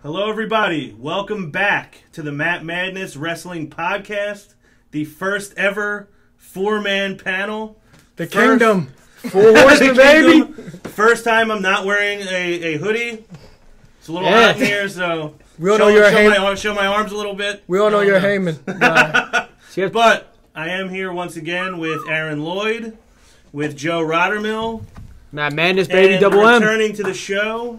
Hello, everybody. Welcome back to the Matt Madness Wrestling Podcast, the first ever four-man panel. The Kingdom. Four horsemen, baby. First time I'm not wearing a hoodie. It's a little hot in here, so we all know you're show my arms a little bit. We all know you're Heyman. But I am here once again with Aaron Lloyd, with Joe Rottermill. Matt Madness, baby, and double M. Returning to the show,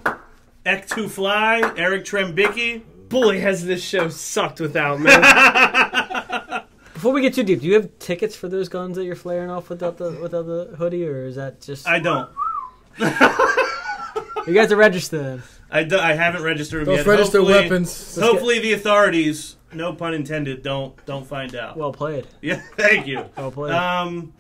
Ek2 Fly, Eric Trembicki. Boy, has this show sucked without me. Before we get too deep, do you have tickets for those guns that you're flaring off without the hoodie, or is that just... I don't. You guys are registered. I haven't registered them yet. Register weapons. Hopefully the authorities, no pun intended, don't find out. Well played. Yeah, thank you. Well played.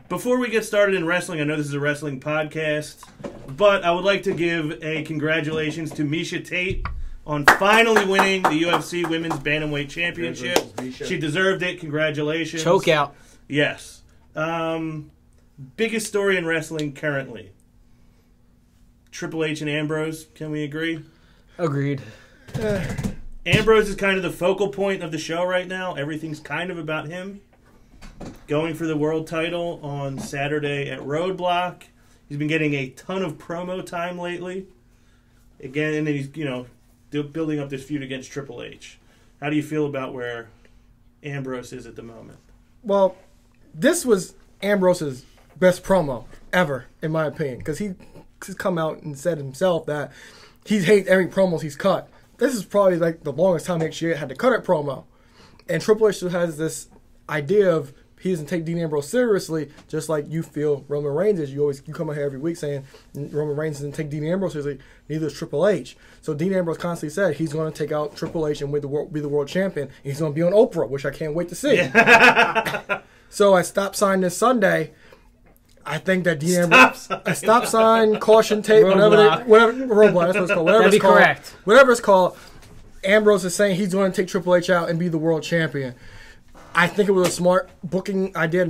Before we get started in wrestling, I know this is a wrestling podcast, but I would like to give a congratulations to Misha Tate on finally winning the UFC Women's Bantamweight Championship. She deserved it. Congratulations. Choke out. Yes. Biggest story in wrestling currently. Triple H and Ambrose, can we agree? Agreed. Ambrose is kind of the focal point of the show right now. Everything's kind of about him. Going for the world title on Saturday at Roadblock. He's been getting a ton of promo time lately. Again, and then he's, building up this feud against Triple H. How do you feel about where Ambrose is at the moment? Well, this was Ambrose's best promo ever, in my opinion, because he's come out and said himself that he hates every promos he's cut. This is probably like the longest time he actually had to cut a promo. And Triple H has this idea of he doesn't take Dean Ambrose seriously, just like you feel Roman Reigns is. You come out here every week saying Roman Reigns doesn't take Dean Ambrose seriously. Neither does Triple H. So Dean Ambrose constantly said he's going to take out Triple H and be the world champion. And he's going to be on Oprah, which I can't wait to see. Yeah. So I stopped sign this Sunday. I think that Dean Ambrose, a stop sign, caution tape, Roadblock. whatever, roadblock, that's what it's called. Whatever That'd it's be called, correct. Whatever it's called, Ambrose is saying he's going to take Triple H out and be the world champion. I think it was a smart booking idea.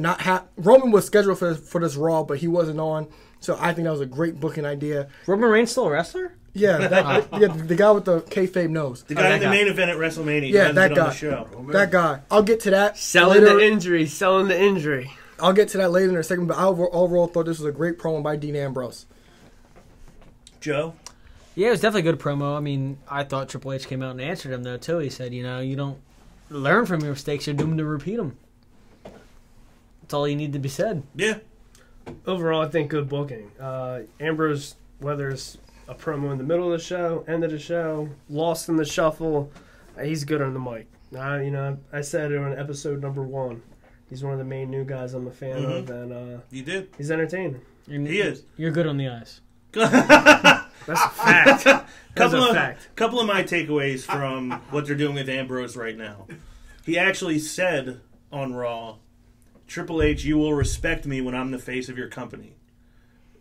Roman was scheduled for this Raw, but he wasn't on. So I think that was a great booking idea. Roman Reigns still a wrestler? Yeah, the guy with the kayfabe nose. The guy in the main event at WrestleMania. Yeah, that guy. On the show. That guy. I'll get to that Selling later. the injury. I'll get to that later in a second, but I overall thought this was a great promo by Dean Ambrose. Joe? Yeah, it was definitely a good promo. I mean, I thought Triple H came out and answered him, though, too. He said, you don't learn from your mistakes, you're doomed to repeat them. That's all you need to be said. Yeah. Overall, I think good booking. Ambrose, whether it's a promo in the middle of the show, end of the show, lost in the shuffle, he's good on the mic. I said it on episode number 1. He's one of the main new guys I'm a fan of, and you did. He's entertaining. He is. You're good on the eyes. That's a fact. Couple of my takeaways from what they're doing with Ambrose right now. He actually said on Raw, Triple H, you will respect me when I'm the face of your company.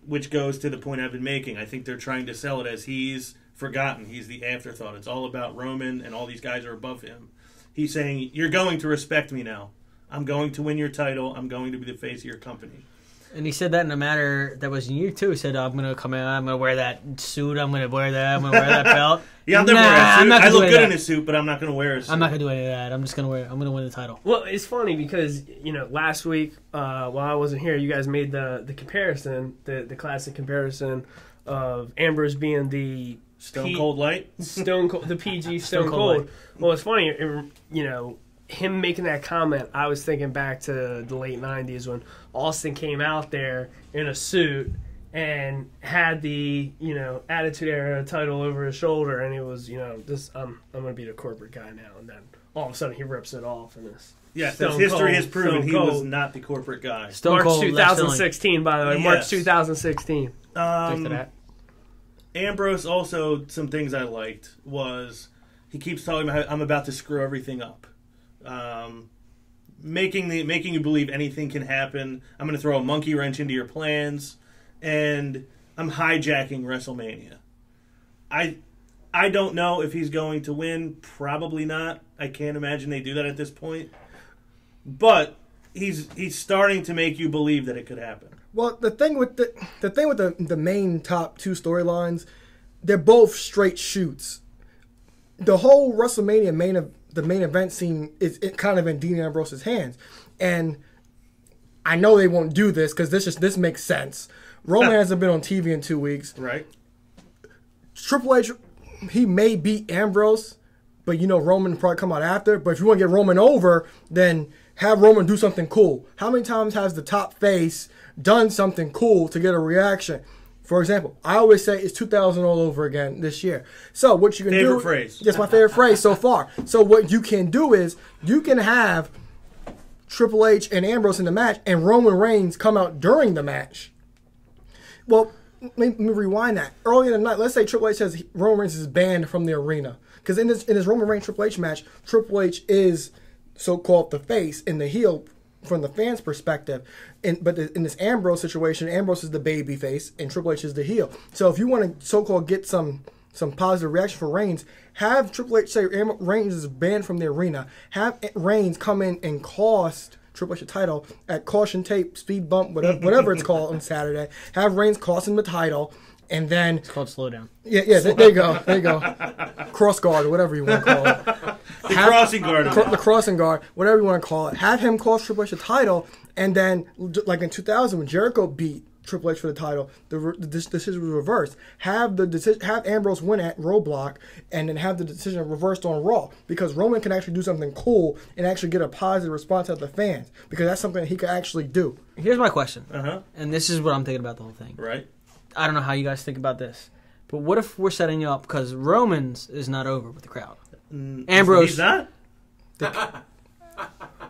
Which goes to the point I've been making. I think they're trying to sell it as he's forgotten. He's the afterthought. It's all about Roman, and all these guys are above him. He's saying, you're going to respect me now. I'm going to win your title. I'm going to be the face of your company. And he said that in a matter that was new, too. He said, I'm going to come out, I'm going to wear that suit, I'm going to wear that, I'm going to wear that belt. Yeah, I'm never wear a suit. I look good in a suit, but I'm not going to wear a suit. I'm not going to do any of that. I'm going to win the title. Well, it's funny because, last week, while I wasn't here, you guys made the comparison, the classic comparison of Ambrose being the Stone Cold Light? The PG Stone Cold. Well, it's funny, him making that comment, I was thinking back to the late 90s when Austin came out there in a suit and had the, Attitude Era title over his shoulder, and he was, I'm going to be the corporate guy now, and then all of a sudden he rips it off in this. Yes, as history has proven, he was not the corporate guy. March 2016, by the way. Yes. March 2016. Ambrose, also, some things I liked was he keeps talking about how I'm about to screw everything up. Making you believe anything can happen. I'm going to throw a monkey wrench into your plans, and I'm hijacking WrestleMania. I don't know if he's going to win. Probably not. I can't imagine they do that at this point. But he's starting to make you believe that it could happen. Well, the thing with the main top two storylines, they're both straight shoots. the whole WrestleMania the main event scene is kind of in Dean Ambrose's hands, and I know they won't do this because this makes sense. Roman hasn't been on TV in 2 weeks. Right. Triple H, he may beat Ambrose, but Roman will probably come out after. But if you want to get Roman over, then have Roman do something cool. How many times has the top face done something cool to get a reaction? For example, I always say it's 2000 all over again this year. So what you can do... Favorite phrase. That's my favorite phrase so far. So what you can do is you can have Triple H and Ambrose in the match and Roman Reigns come out during the match. Well, let me rewind that. Early in the night, let's say Triple H says Roman Reigns is banned from the arena. Because in this Roman Reigns Triple H match, Triple H is so-called the face and the heel from the fans' perspective. But in this Ambrose situation, Ambrose is the baby face and Triple H is the heel. So if you want to so-called get some positive reaction for Reigns, have Triple H say Reigns is banned from the arena. Have Reigns come in and cost Triple H the title at caution tape, speed bump, whatever it's called on Saturday. Have Reigns cost him the title. And then It's called slow down. Yeah, there you go. Cross guard or whatever you want to call it. The crossing guard. The crossing guard, whatever you want to call it. Have him cost Triple H the title, and then, like in 2000 when Jericho beat Triple H for the title, the decision was reversed. Have Ambrose win at Roadblock, and then have the decision reversed on Raw, because Roman can actually do something cool and actually get a positive response out of the fans, because that's something he could actually do. Here's my question, and this is what I'm thinking about the whole thing. Right. I don't know how you guys think about this, but what if we're setting you up because Roman's is not over with the crowd? Ambrose, he's not.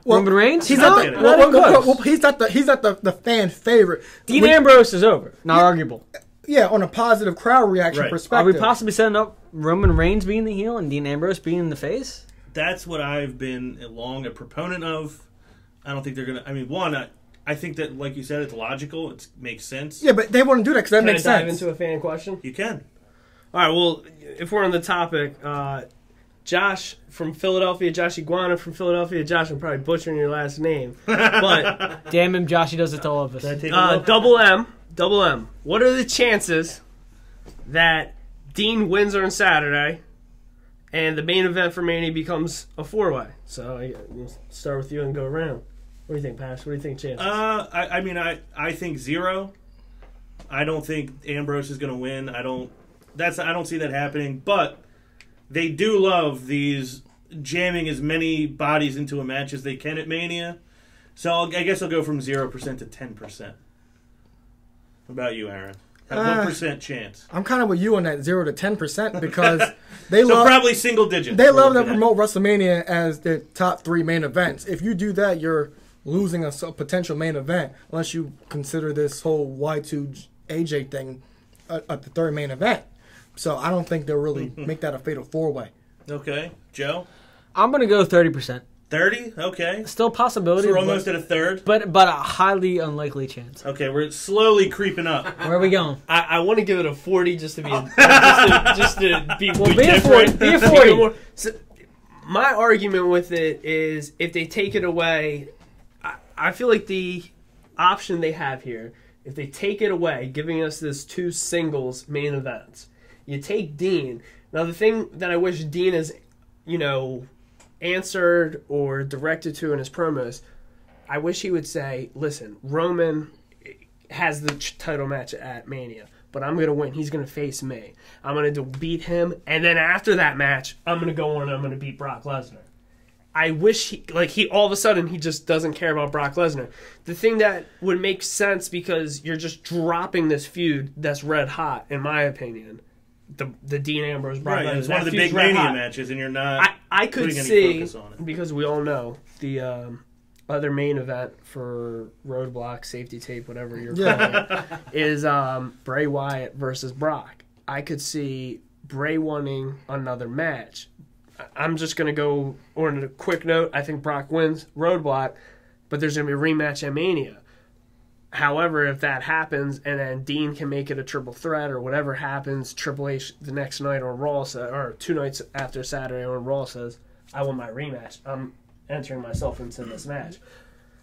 Roman Reigns, He's not not even close. the fan favorite. Dean Ambrose is over, not arguable. Yeah, on a positive crowd reaction Right. perspective. Are we possibly setting up Roman Reigns being the heel and Dean Ambrose being the face? That's what I've been long a proponent of. I don't think they're gonna. I mean, I think that, like you said, it's logical. It makes sense. Yeah, but they want to do that because that Can makes I dive sense. into a fan question? You can. All right, well, if we're on the topic, Josh from Philadelphia, Josh Iguana from Philadelphia. Josh, I'm probably butchering your last name. But Damn him, Josh, he does it to all of us. Can I take a look? Double M. What are the chances that Dean wins on Saturday and the main event for Mania becomes a four-way? So we'll start with you and go around. What do you think, Pash? What do you think, chances? I think 0. I don't think Ambrose is going to win. I don't see that happening. But they do love these jamming as many bodies into a match as they can at Mania. So I guess I'll go from 0% to 10%. What about you, Aaron? What percent chance? I'm kind of with you on that 0 to 10% because they So love probably single digits. they love to promote WrestleMania as their top 3 main events. If you do that, you're losing a potential main event unless you consider this whole Y2 AJ thing at the 3rd main event. So I don't think they'll really make that a fatal 4-way. Okay. Joe? I'm going to go 30%. 30? Okay. Still a possibility. So we're almost at a third? But a highly unlikely chance. Okay, we're slowly creeping up. Where are we going? I want to give it a 40 just to be just to be Well, be a 40. Be a 40. So, my argument with it is if they take it away, I feel like the option they have here, if they take it away, giving us this 2 singles main events, you take Dean. Now, the thing that I wish Dean has, answered or directed to in his promos, I wish he would say, listen, Roman has the title match at Mania, but I'm going to win. He's going to face me. I'm going to beat him, and then after that match, I'm going to go on and I'm going to beat Brock Lesnar. I wish he all of a sudden he just doesn't care about Brock Lesnar. The thing that would make sense, because you're just dropping this feud that's red hot, in my opinion, the Dean Ambrose Brock Lesnar. It's one of the big Mania matches, and you're not. I could putting any see, focus on it. because we all know the other main event for Roadblock, safety tape, whatever you're calling it, is Bray Wyatt versus Brock. I could see Bray wanting another match. I'm just going to go on a quick note. I think Brock wins Roadblock, but there's going to be a rematch at Mania. However, if that happens and then Dean can make it a triple threat or whatever happens, Triple H the next night on Raw, or 2 nights after Saturday on Raw says, I want my rematch. I'm entering myself into this match.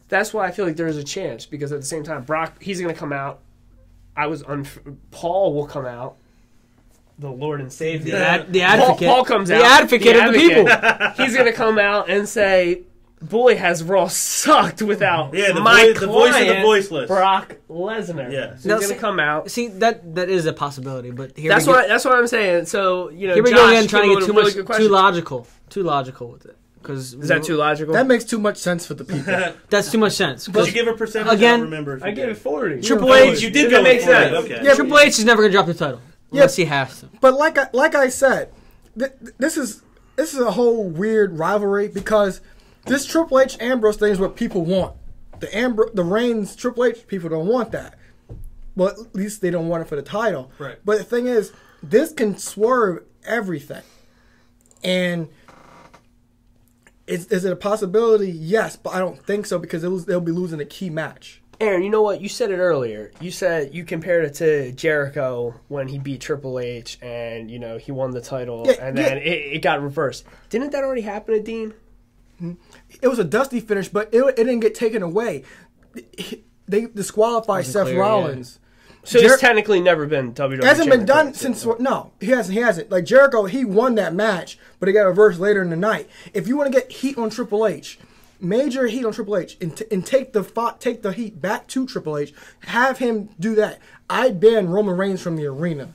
That's why I feel like there's a chance, because at the same time, Brock, he's going to come out. Paul will come out. the Lord and Savior. The advocate. Paul comes out. The advocate of the people. He's going to come out and say, boy, has Raw sucked without the my the voice of the voiceless. Brock Lesnar. Yeah. So he's going to come out. See, that is a possibility, but that's what I'm saying. So, you know, here we Josh, go again, trying to get too logical with it. Is that too logical? That makes too much sense for the people. That's too much sense. Did you give a percentage? Again, I don't remember. I gave it 40. Triple H. You did That go makes with 40. sense. Okay. Yeah, Triple H is never going to drop the title. Unless he has to. But like I said, this is a whole weird rivalry because this Triple H Ambrose thing is what people want. The Reigns Triple H, people don't want that. Well, at least they don't want it for the title. Right. But the thing is, this can swerve everything. And is it a possibility? Yes, but I don't think so because they'll be losing a key match. Aaron, you know what? You said it earlier. You said you compared it to Jericho when he beat Triple H and, you know, he won the title and then it got reversed. Didn't that already happen to Dean? It was a dusty finish, but it didn't get taken away. They disqualified Seth Rollins. Yeah. So it's technically never been WWE. It hasn't been done since. No, he hasn't. Like Jericho, he won that match, but it got reversed later in the night. If you want to get heat on Triple H, major heat on Triple H, and take the heat back to Triple H, have him do that. I ban Roman Reigns from the arena,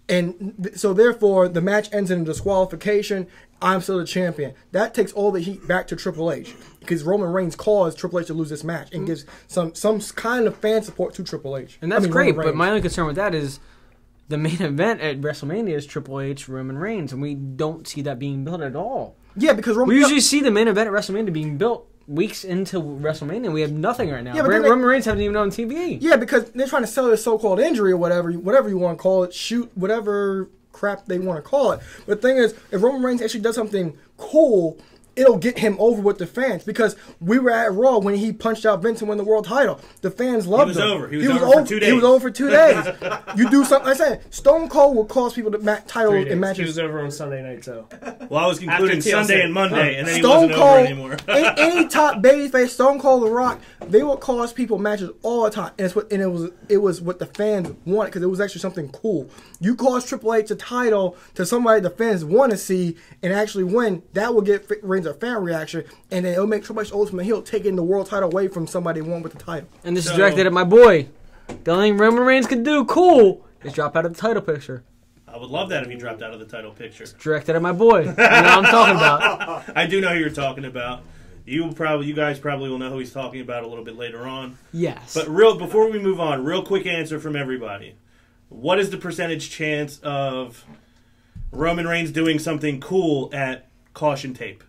and so therefore the match ends in a disqualification. I'm still the champion. That takes all the heat back to Triple H because Roman Reigns caused Triple H to lose this match and gives some kind of fan support to Triple H. And that's great, but my only concern with that is the main event at WrestleMania is Triple H, Roman Reigns, and we don't see that being built at all. Yeah, because we usually see the main event at WrestleMania being built weeks into WrestleMania. We have nothing right now. Yeah, Roman Reigns haven't even on TV. Yeah, because they're trying to sell this so-called injury or whatever you want to call it, shoot, whatever crap they want to call it. But the thing is, if Roman Reigns actually does something cool, it'll get him over with the fans because we were at Raw when he punched out Vince and won the world title. The fans loved him. He was over for 2 days. He was over for 2 days. You do something. I said Stone Cold will cause people to title in matches. He was over on Sunday night, so. Well, I was concluding Sunday and Monday, and then he Stone wasn't Cold, over anymore. any top babyface, Stone Cold, The Rock, they will cause people matches all the time, and it was what the fans wanted because it was actually something cool. You cause Triple H a title to somebody the fans want to see and actually win, that will get Reigns a fan reaction, and then it'll make Triple H ultimate heel taking the world title away from somebody who won with the title. And this is directed at my boy. The only thing Roman Reigns can do, cool, is drop out of the title picture. I would love that if he dropped out of the title picture. It's directed at my boy. You know what I'm talking about. I do know who you're talking about. You guys probably will know who he's talking about a little bit later on. Yes. But before we move on, real quick answer from everybody. What is the percentage chance of Roman Reigns doing something cool at Caution Tape?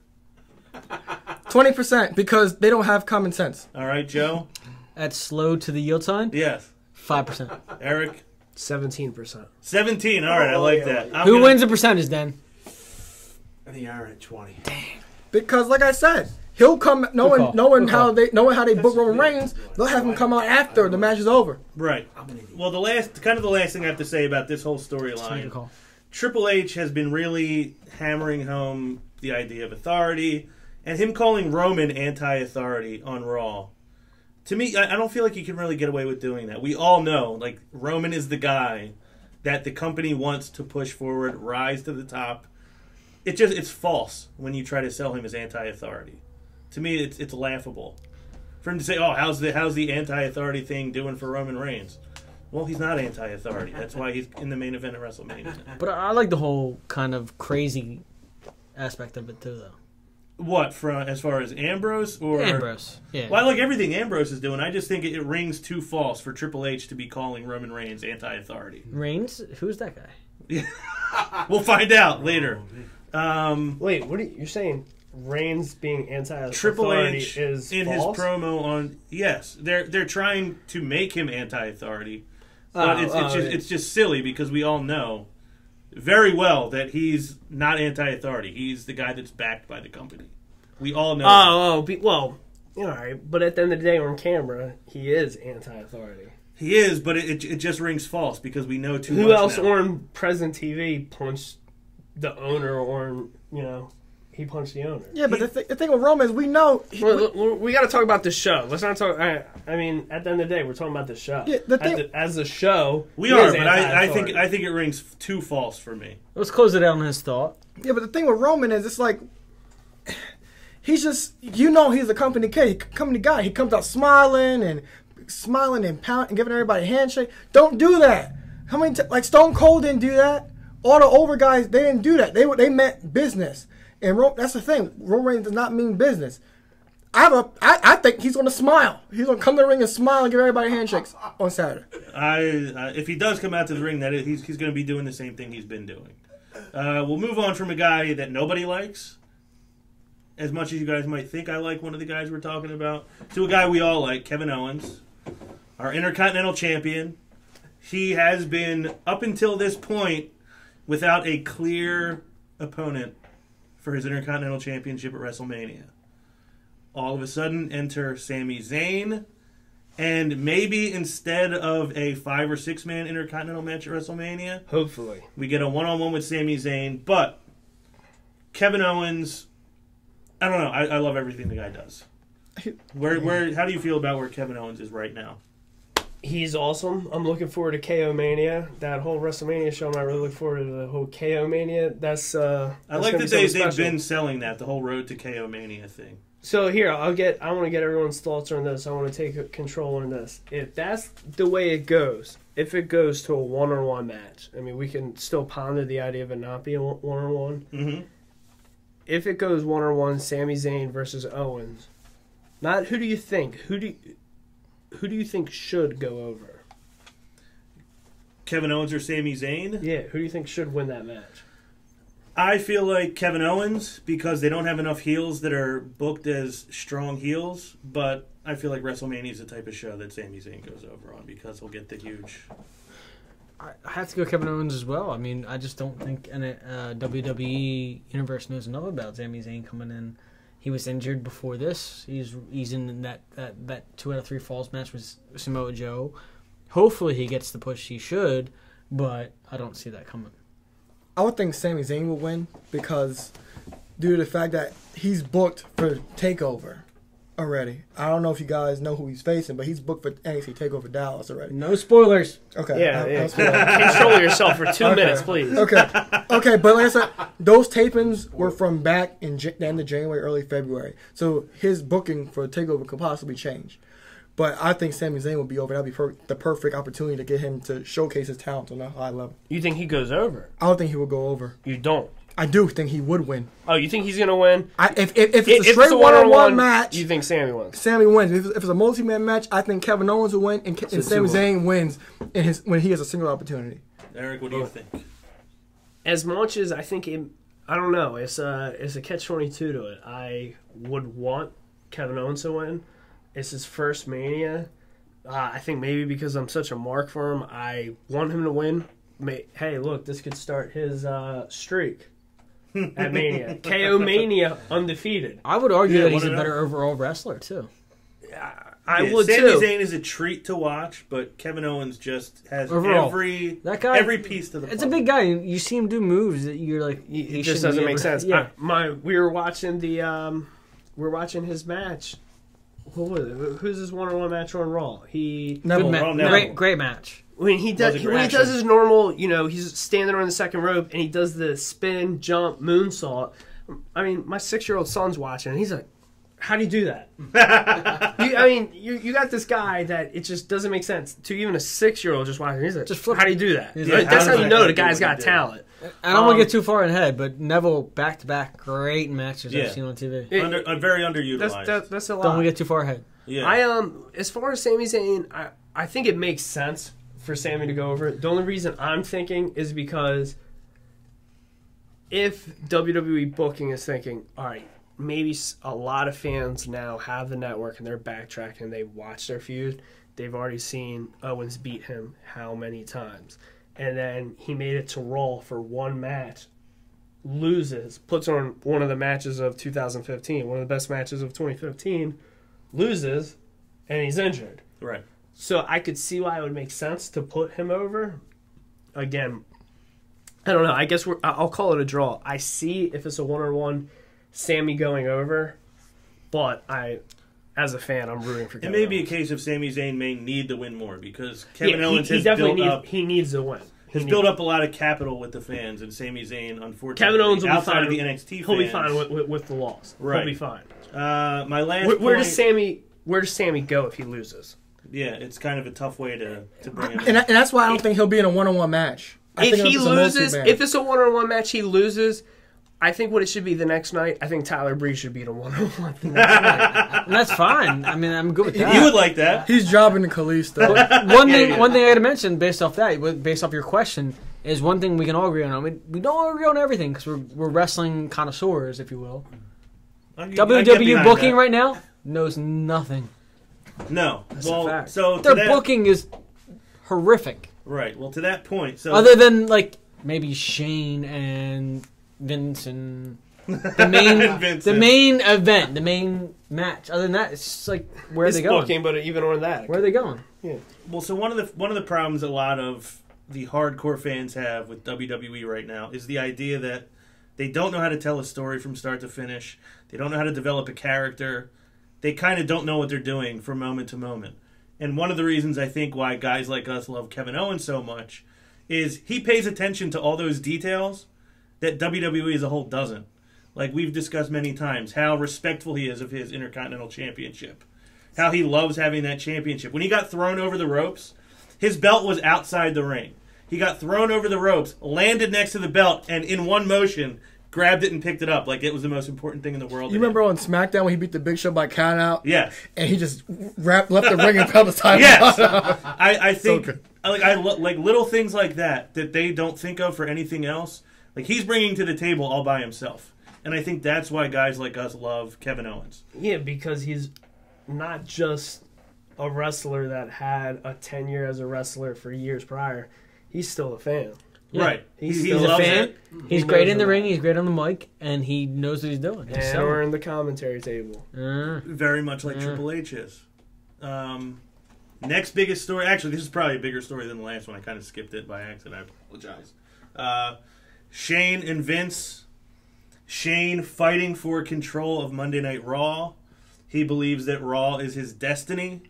20% because they don't have common sense. All right, Joe? At slow to the yield sign? Yes. 5%. Eric? 17%. 17. All right, I like that. Who wins the percentage then? I think Aaron at 20. Dang. Because like I said, he'll come knowing how they book Roman Reigns, they'll have him come out after the match is over. Right. Well, the last thing I have to say about this whole storyline, Triple H has been really hammering home the idea of authority, and him calling Roman anti-authority on Raw. To me, I don't feel like you can really get away with doing that. We all know, like, Roman is the guy that the company wants to push forward, rise to the top. It's false when you try to sell him as anti-authority. To me, it's laughable. For him to say, "Oh, how's the anti-authority thing doing for Roman Reigns?" Well, he's not anti-authority. That's why he's in the main event at WrestleMania. But I like the whole kind of crazy aspect of it too, though. What, as far as Ambrose? Or Ambrose, yeah. Well, I like everything Ambrose is doing. I just think it rings too false for Triple H to be calling Roman Reigns anti-authority. Reigns? Who's that guy? We'll find out later. Wait, you're saying? Reigns being anti-authority Triple H is in false? his promo on they're trying to make him anti-authority, but it's just silly because we all know very well that he's not anti-authority. He's the guy that's backed by the company. We all know. Well, all right, but at the end of the day, on camera, he is anti-authority. He is, but it just rings false because we know too much. Who else now. on present TV punched the owner or He punched the owner. Yeah, but the thing with Roman is we know... We got to talk about the show. Let's not talk... I mean, at the end of the day, we're talking about the show. Yeah, as a show... We are, but I think it rings too false for me. Let's close it out on his thought. Yeah, but the thing with Roman is it's like... He's just... You know he's a company guy. He comes out smiling and pounding and giving everybody a handshake. Don't do that. How many... like, Stone Cold didn't do that. All the over guys, they didn't do that. They meant business. And that's the thing. Roman Reigns does not mean business. I think he's going to smile. He's going to come to the ring and smile and give everybody handshakes on Saturday. If he does come out to the ring, he's going to be doing the same thing he's been doing. We'll move on from a guy that nobody likes, as much as you guys might think I like one of the guys we're talking about, to a guy we all like, Kevin Owens, our Intercontinental Champion. He has been, up until this point, without a clear opponent for his Intercontinental Championship at WrestleMania. All of a sudden, enter Sami Zayn, and maybe instead of a 5 or 6 man Intercontinental match at WrestleMania, hopefully, we get a one-on-one with Sami Zayn. But Kevin Owens, I don't know. I love everything the guy does. How do you feel about where Kevin Owens is right now? He's awesome. I'm looking forward to KO Mania. That whole WrestleMania show, I really look forward to the whole KO Mania. I like that they've been selling that, the whole road to KO Mania thing. So here, I want to get everyone's thoughts on this. I want to take control on this. If that's the way it goes, if it goes to a one-on-one match, I mean, we can still ponder the idea of it not being one-on-one. Mm-hmm. If it goes one-on-one, Sami Zayn versus Owens, not who do you think? Who do you think should go over? Kevin Owens or Sami Zayn? Yeah, who do you think should win that match? I feel like Kevin Owens, because they don't have enough heels that are booked as strong heels, but I feel like WrestleMania is the type of show that Sami Zayn goes over on because he'll get the huge... I have to go Kevin Owens as well. I mean, I just don't think WWE Universe knows enough about Sami Zayn coming in. He was injured before this. He's in that 2 out of 3 falls match with Samoa Joe. Hopefully he gets the push he should, but I don't see that coming. I would think Sami Zayn will win because due to the fact that he's booked for TakeOver already. I don't know if you guys know who he's facing, but he's booked for NXT TakeOver Dallas already. No spoilers. Okay. Yeah. Control yourself for 2 minutes, please. Okay, but like I said, those tapings were from back in the end of January, early February. So his booking for TakeOver could possibly change. But I think Sami Zayn will be over. That'd be the perfect opportunity to get him to showcase his talent on a high level. You think he goes over? I don't think he will go over. You don't? I do think he would win. Oh, you think he's going to win? If it's a straight one-on-one match, you think Sami wins? Sami wins. If it's a multi-man match, I think Kevin Owens will win, and Sami Zayn wins when he has a single opportunity. Eric, what do you think? As much as I think I don't know. It's a catch-22 to it. I would want Kevin Owens to win. It's his first Mania. I think maybe because I'm such a mark for him, I want him to win. Hey, look, this could start his streak at Mania. KO Mania undefeated. I would argue that he's a better overall wrestler, too. I would, Sami too. Zayn is a treat to watch, but Kevin Owens just has every piece to the puzzle. It's a big guy. You see him do moves that you're like... It just doesn't make sense. Yeah. We were watching his match. What was it? Who's his one-on-one match on Raw? Great match. When he does his normal, he's standing on the second rope and he does the spin, jump, moonsault. I mean, my 6-year-old son's watching and he's like, "How do you do that?" you got this guy that it just doesn't make sense to even a 6-year-old just watching. He's like, "How do you do that?" That's how you know the guy's got talent. I don't want to get too far ahead, but Neville back-to-back great matches I've seen on TV. Very underutilized. That's a lot. Don't want to get too far ahead. Yeah. As far as Sami Zayn, I think it makes sense for Sami to go over. The only reason I'm thinking is because if WWE booking is thinking, all right, maybe a lot of fans now have the network and they're backtracking and they watch their feud, they've already seen Owens beat him how many times. And then he made it to Raw for one match, loses, puts on one of the matches of 2015, one of the best matches of 2015, loses, and he's injured. Right. So I could see why it would make sense to put him over. Again, I don't know. I guess I'll call it a draw. I see if it's a one-on-one, Sammy going over, but as a fan, I'm rooting for It Kevin may be a Owens. case of Sami Zayn may need to win more because Yeah, Kevin Owens he has definitely built up. he needs to win. Has built up a lot of capital with the fans, and Sami Zayn, unfortunately, Kevin Owens will be outside fine. of the NXT fans, He'll be fine with the loss. Right. He'll be fine. My last Where point, does Sammy go if he loses? yeah, it's kind of a tough way to bring him And that's why I don't think he'll be in a one-on-one match. I If think he it's a loses, multi-man. if it's a one-on-one match, he loses. I think what it should be the next night. I think Tyler Breeze should be in a one-on-one the next night. And that's fine. I mean, I'm good with that. You would like that. He's jobbing to Kalisto. One thing, yeah. one thing I got to mention based off that, based off your question, is one thing we can all agree on. I mean, we don't agree on everything because we're wrestling connoisseurs, if you will. I get WWE behind booking that. right now knows nothing. No. a Well, fact. so to Their that, booking is horrific. right. Well, to that point, so Other than like maybe Shane and Vince and the main Vincent. the main event, the main match. Other than that, it's just like where are It's they going? booking, but even on that, Where are they going? Well, so one of the problems a lot of the hardcore fans have with WWE right now is the idea that they don't know how to tell a story from start to finish. They don't know how to develop a character. They kind of don't know what they're doing from moment to moment. And one of the reasons I think why guys like us love Kevin Owens so much is he pays attention to all those details that WWE as a whole doesn't. Like we've discussed many times, how respectful he is of his Intercontinental Championship. How he loves having that championship. When he got thrown over the ropes, his belt was outside the ring. He got thrown over the ropes, landed next to the belt, and in one motion, grabbed it and picked it up like it was the most important thing in the world. You remember on SmackDown when he beat the Big Show by count out? Yes. And he just left the ring and fell the time. Yes. I think good. like little things like that they don't think of for anything else. Like he's bringing to the table all by himself. And I think that's why guys like us love Kevin Owens. Yeah, because he's not just a wrestler that had a tenure as a wrestler for years prior. He's still a fan. Yeah. Right. He's He He's a loves fan. it. He's He great knows in the it ring. all. He's great on the mic, and he knows what he's doing. He's And selling. we're in the commentary table. Very much like Triple H is. Next biggest story. Actually, this is probably a bigger story than the last one. I kind of skipped it by accident. I apologize. Shane and Vince. Shane fighting for control of Monday Night Raw. He believes that Raw is his destiny.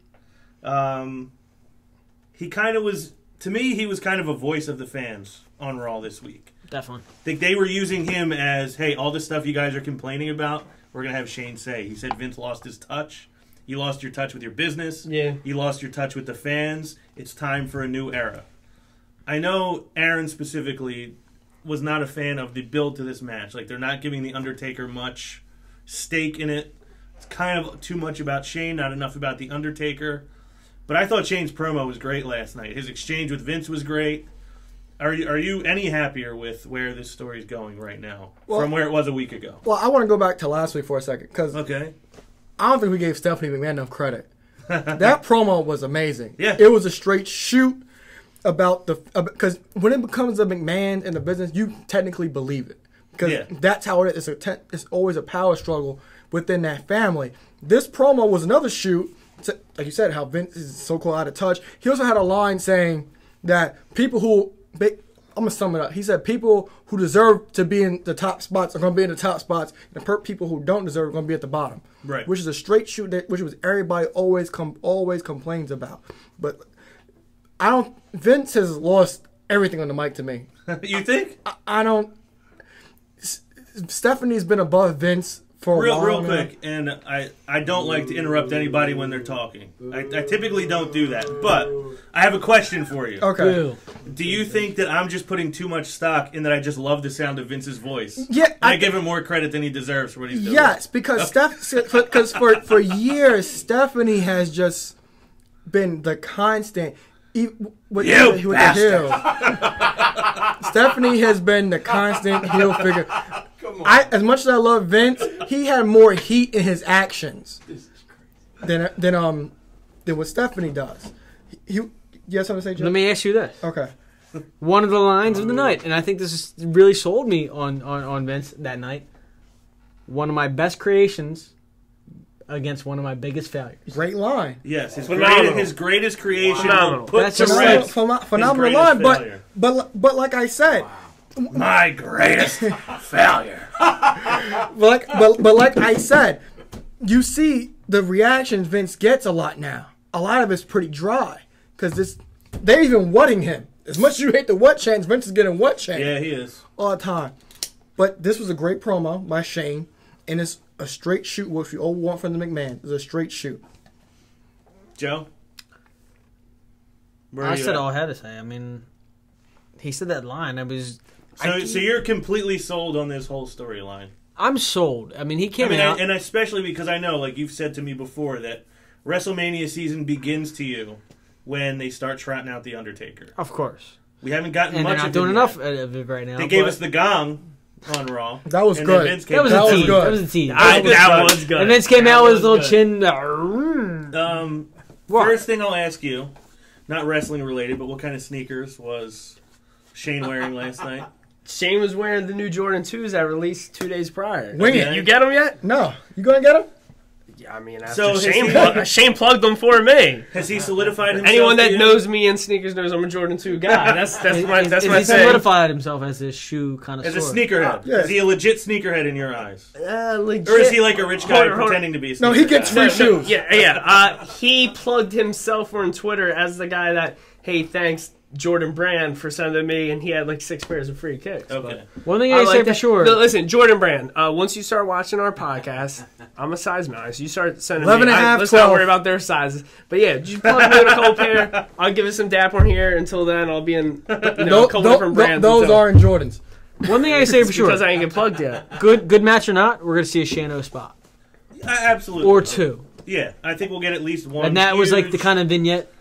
He kind of was, to me, he was kind of a voice of the fans on Raw this week. Definitely. I think they were using him as, hey, all this stuff you guys are complaining about, we're going to have Shane say. He said Vince lost his touch. You lost your touch with your business. Yeah. You lost your touch with the fans. It's time for a new era. I know Aaron specifically was not a fan of the build to this match. Like, they're not giving The Undertaker much stake in it. It's kind of too much about Shane, not enough about The Undertaker. But I thought Shane's promo was great last night. His exchange with Vince was great. Are you any happier with where this story's going right now from where it was a week ago? Well, I want to go back to last week for a second because Okay. I don't think we gave Stephanie McMahon enough credit. That promo was amazing. Yeah. It was a straight shoot about because when it becomes a McMahon in the business, you technically believe it because Yeah. that's how it is. It's always a power struggle within that family. This promo was another shoot, like you said, how Vince is so-called out of touch. He also had a line saying that people who I'm gonna sum it up. He said people who deserve to be in the top spots are gonna be in the top spots, and people who don't deserve are gonna be at the bottom. Right. Which is a straight shoot which was everybody always complains about. But I don't. Vince has lost everything on the mic to me. You think? I don't. Stephanie's been above Vince for a while. Real now. quick, and I don't like to interrupt anybody when they're talking. I typically don't do that, but I have a question for you. Okay. Ew. Do you think that I'm just putting too much stock in that I just love the sound of Vince's voice? Yeah, And I give him more credit than he deserves for what he's doing. Yes, because for years Stephanie has just been the constant. With You the bastard. heel. Stephanie has been the constant heel figure. As much as I love Vince, he had more heat in his actions than what Stephanie does. You have something to say, Joe? Let me ask you this. Okay. One of the lines of the night, and I think this really sold me on Vince that night. One of my best creations against one of my biggest failures. Great line. Yes, Phenomenal. his greatest creation Phenomenal. put That's to just rest. Phenomenal his line, greatest failure. but like I said, My greatest failure. but like I said, you see the reactions Vince gets a lot now. A lot of it's pretty dry because they're even whatting him. As much as you hate the what chants, Vince is getting what chants. Yeah, he is. All the time. But this was a great promo by Shane, and it's a straight shoot, which we all want from the McMahon. It's a straight shoot. Joe? I said all I had to say. I mean, he said that line. So you're completely sold on this whole storyline? I'm sold. I mean, he came out. And especially because I know, like you've said to me before, that WrestleMania season begins to you when they start trotting out The Undertaker. Of course. We haven't gotten and much they're not of doing it enough yet. of it right now. They gave us the gong on Raw. That was and good. Then Vince That was came a out. tease. good. That was a tease. That was good. And Vince came out with his little good. chin. First thing I'll ask you, not wrestling related, but what kind of sneakers was Shane wearing last night? Shane was wearing the new Jordan 2s that released 2 days prior. When? You get them yet? No. You going to get him? Yeah, I mean, So after has Shane plugged them for me. Has he solidified himself? Anyone to that you? knows me in sneakers knows I'm a Jordan 2 guy. That's my He thing. solidified himself as this shoe kind of As a sneakerhead. Yeah. Is he a legit sneakerhead in your eyes? Legit. Or is he like a rich guy Hold on. pretending to be a No, sneakerhead? he gets free shoes. Yeah. He plugged himself on Twitter as the guy that, hey, thanks Jordan Brand for sending me, and he had like 6 pairs of free kicks. Okay. One thing I say for that. sure. No, listen, Jordan Brand, once you start watching our podcast, I'm a size mouse. You start sending 11 me. and a half, Let's 12. not worry about their sizes. But yeah, just plug me in a couple pair. I'll give it some dap on here. Until then, I'll be in a couple different brands. Those aren't Jordans. One thing I say for sure. Because I ain't get plugged yet. Good match or not, we're going to see a Shano spot. Absolutely. Or 2. Yeah, I think we'll get at least one. And that was like huge the kind of vignette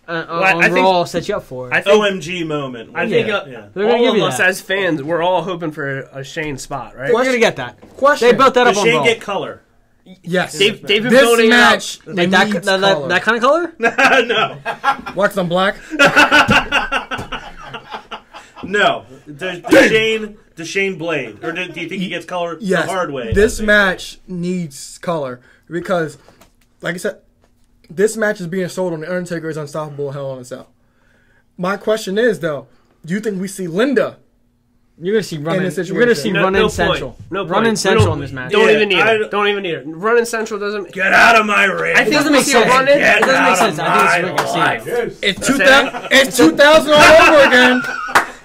I on think- Raw set you up for. I think OMG moment. I think yeah. They're gonna all give of you us that. as fans, we're all hoping for a Shane spot, right? We're going to get that. Question. They built that up Does on Shane Raw. get color? Yes. They've been This building match Like needs color. that kind of color? No. Watch them black. No. Does Shane blade? Or do you think he gets color Yes. the hard way? This match needs color because, like I said, this match is being sold on the Undertaker's Unstoppable Hell in a Cell. My question is, though, do you think we see Linda? You're going to see run In in. this You're going to see situation. run in point. central. No Run point. in central We in this match. Don't Yeah, even need I it. don't- Don't even need it. Running central doesn't. Get out of my ring. I think It doesn't we make see sense. a run in. Get It doesn't make out sense. of I think my it's life. Rick It's that? 2000. It's 2000 all over again.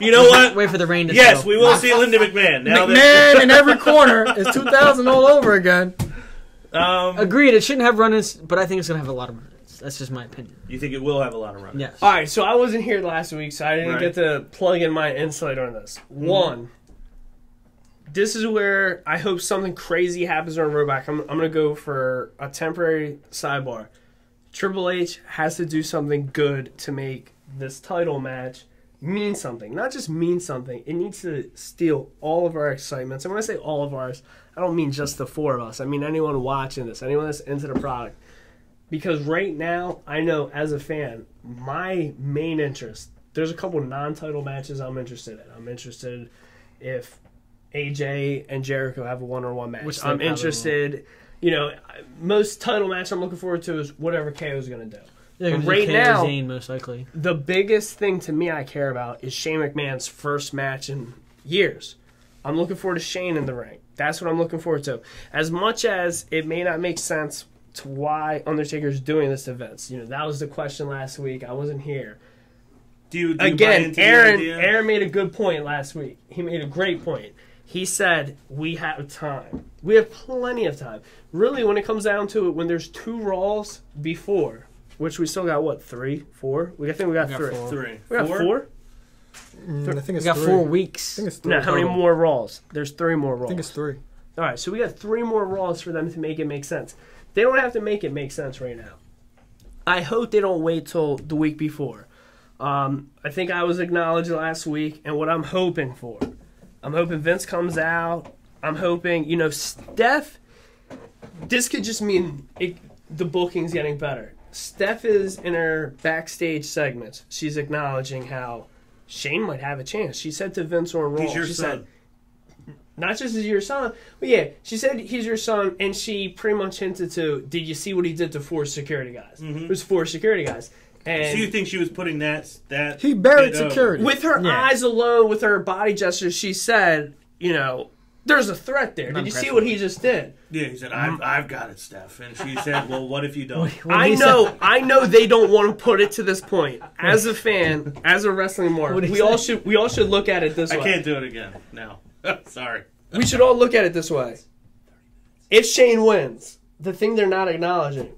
You know what? Wait for the rain to Yes, settle. we will see Linda McMahon. Now McMahon in every corner. It's 2000 all over again. Agreed. It shouldn't have run-ins, but I think it's going to have a lot of run-ins. That's just my opinion. You think it will have a lot of runs? Yes. All right, so I wasn't here last week, so I didn't Right. get to plug in my insight on this. One, this is where I hope something crazy happens on Roadblock. I'm going to go for a temporary sidebar. Triple H has to do something good to make this title match mean something. Not just mean something. It needs to steal all of our excitements. And when I say all of ours, I don't mean just the 4 of us. I mean anyone watching this, anyone that's into the product. Because right now, I know as a fan, my main interest, there's a couple non-title matches I'm interested in. I'm interested if AJ and Jericho have a one-on-one match. Which they I'm probably interested, most title match I'm looking forward to is whatever KO is going to do. They're gonna But right do now, Zayn, most likely. the biggest thing to me I care about is Shane McMahon's first match in years. I'm looking forward to Shane in the ring. That's what I'm looking forward to. As much as it may not make sense to why Undertaker's doing this to Vince. That was the question last week. I wasn't here. Do you buy Again, into the idea? Aaron made a good point last week. He made a great point. He said, we have time. We have plenty of time. Really, when it comes down to it, when there's 2 Raws before, which we still got, 3, 4? I think we got 3. four. Three. We got 4? I think We it's got 3. 4 I weeks. think it's 3. No, how many more Raws? There's 3 more Raws. I think it's 3. All right, so we got 3 more Raws for them to make it make sense. They don't have to make it make sense right now. I hope they don't wait till the week before. I think I was acknowledged last week, and what I'm hoping for, I'm hoping Vince comes out. I'm hoping, Steph, this could just mean the booking's getting better. Steph is in her backstage segments. She's acknowledging how Shane might have a chance. She said to Vince on Raw, He's your she son. said, not just as your son, but yeah, she said he's your son, and she pretty much hinted to, did you see what he did to 4 security guys? Mm-hmm. There's 4 security guys. And so you think she was putting that He buried bit over? security. with her eyes alone, with her body gestures, she said, there's a threat there. Did you see what he just did? Yeah, he said, I've got it, Steph. And she said, well, what if you don't? I know they don't want to put it to this point. As a fan, as a wrestling mark, we all should look at it this way. I can't do it again now. Sorry. We should all look at it this way. If Shane wins, the thing they're not acknowledging,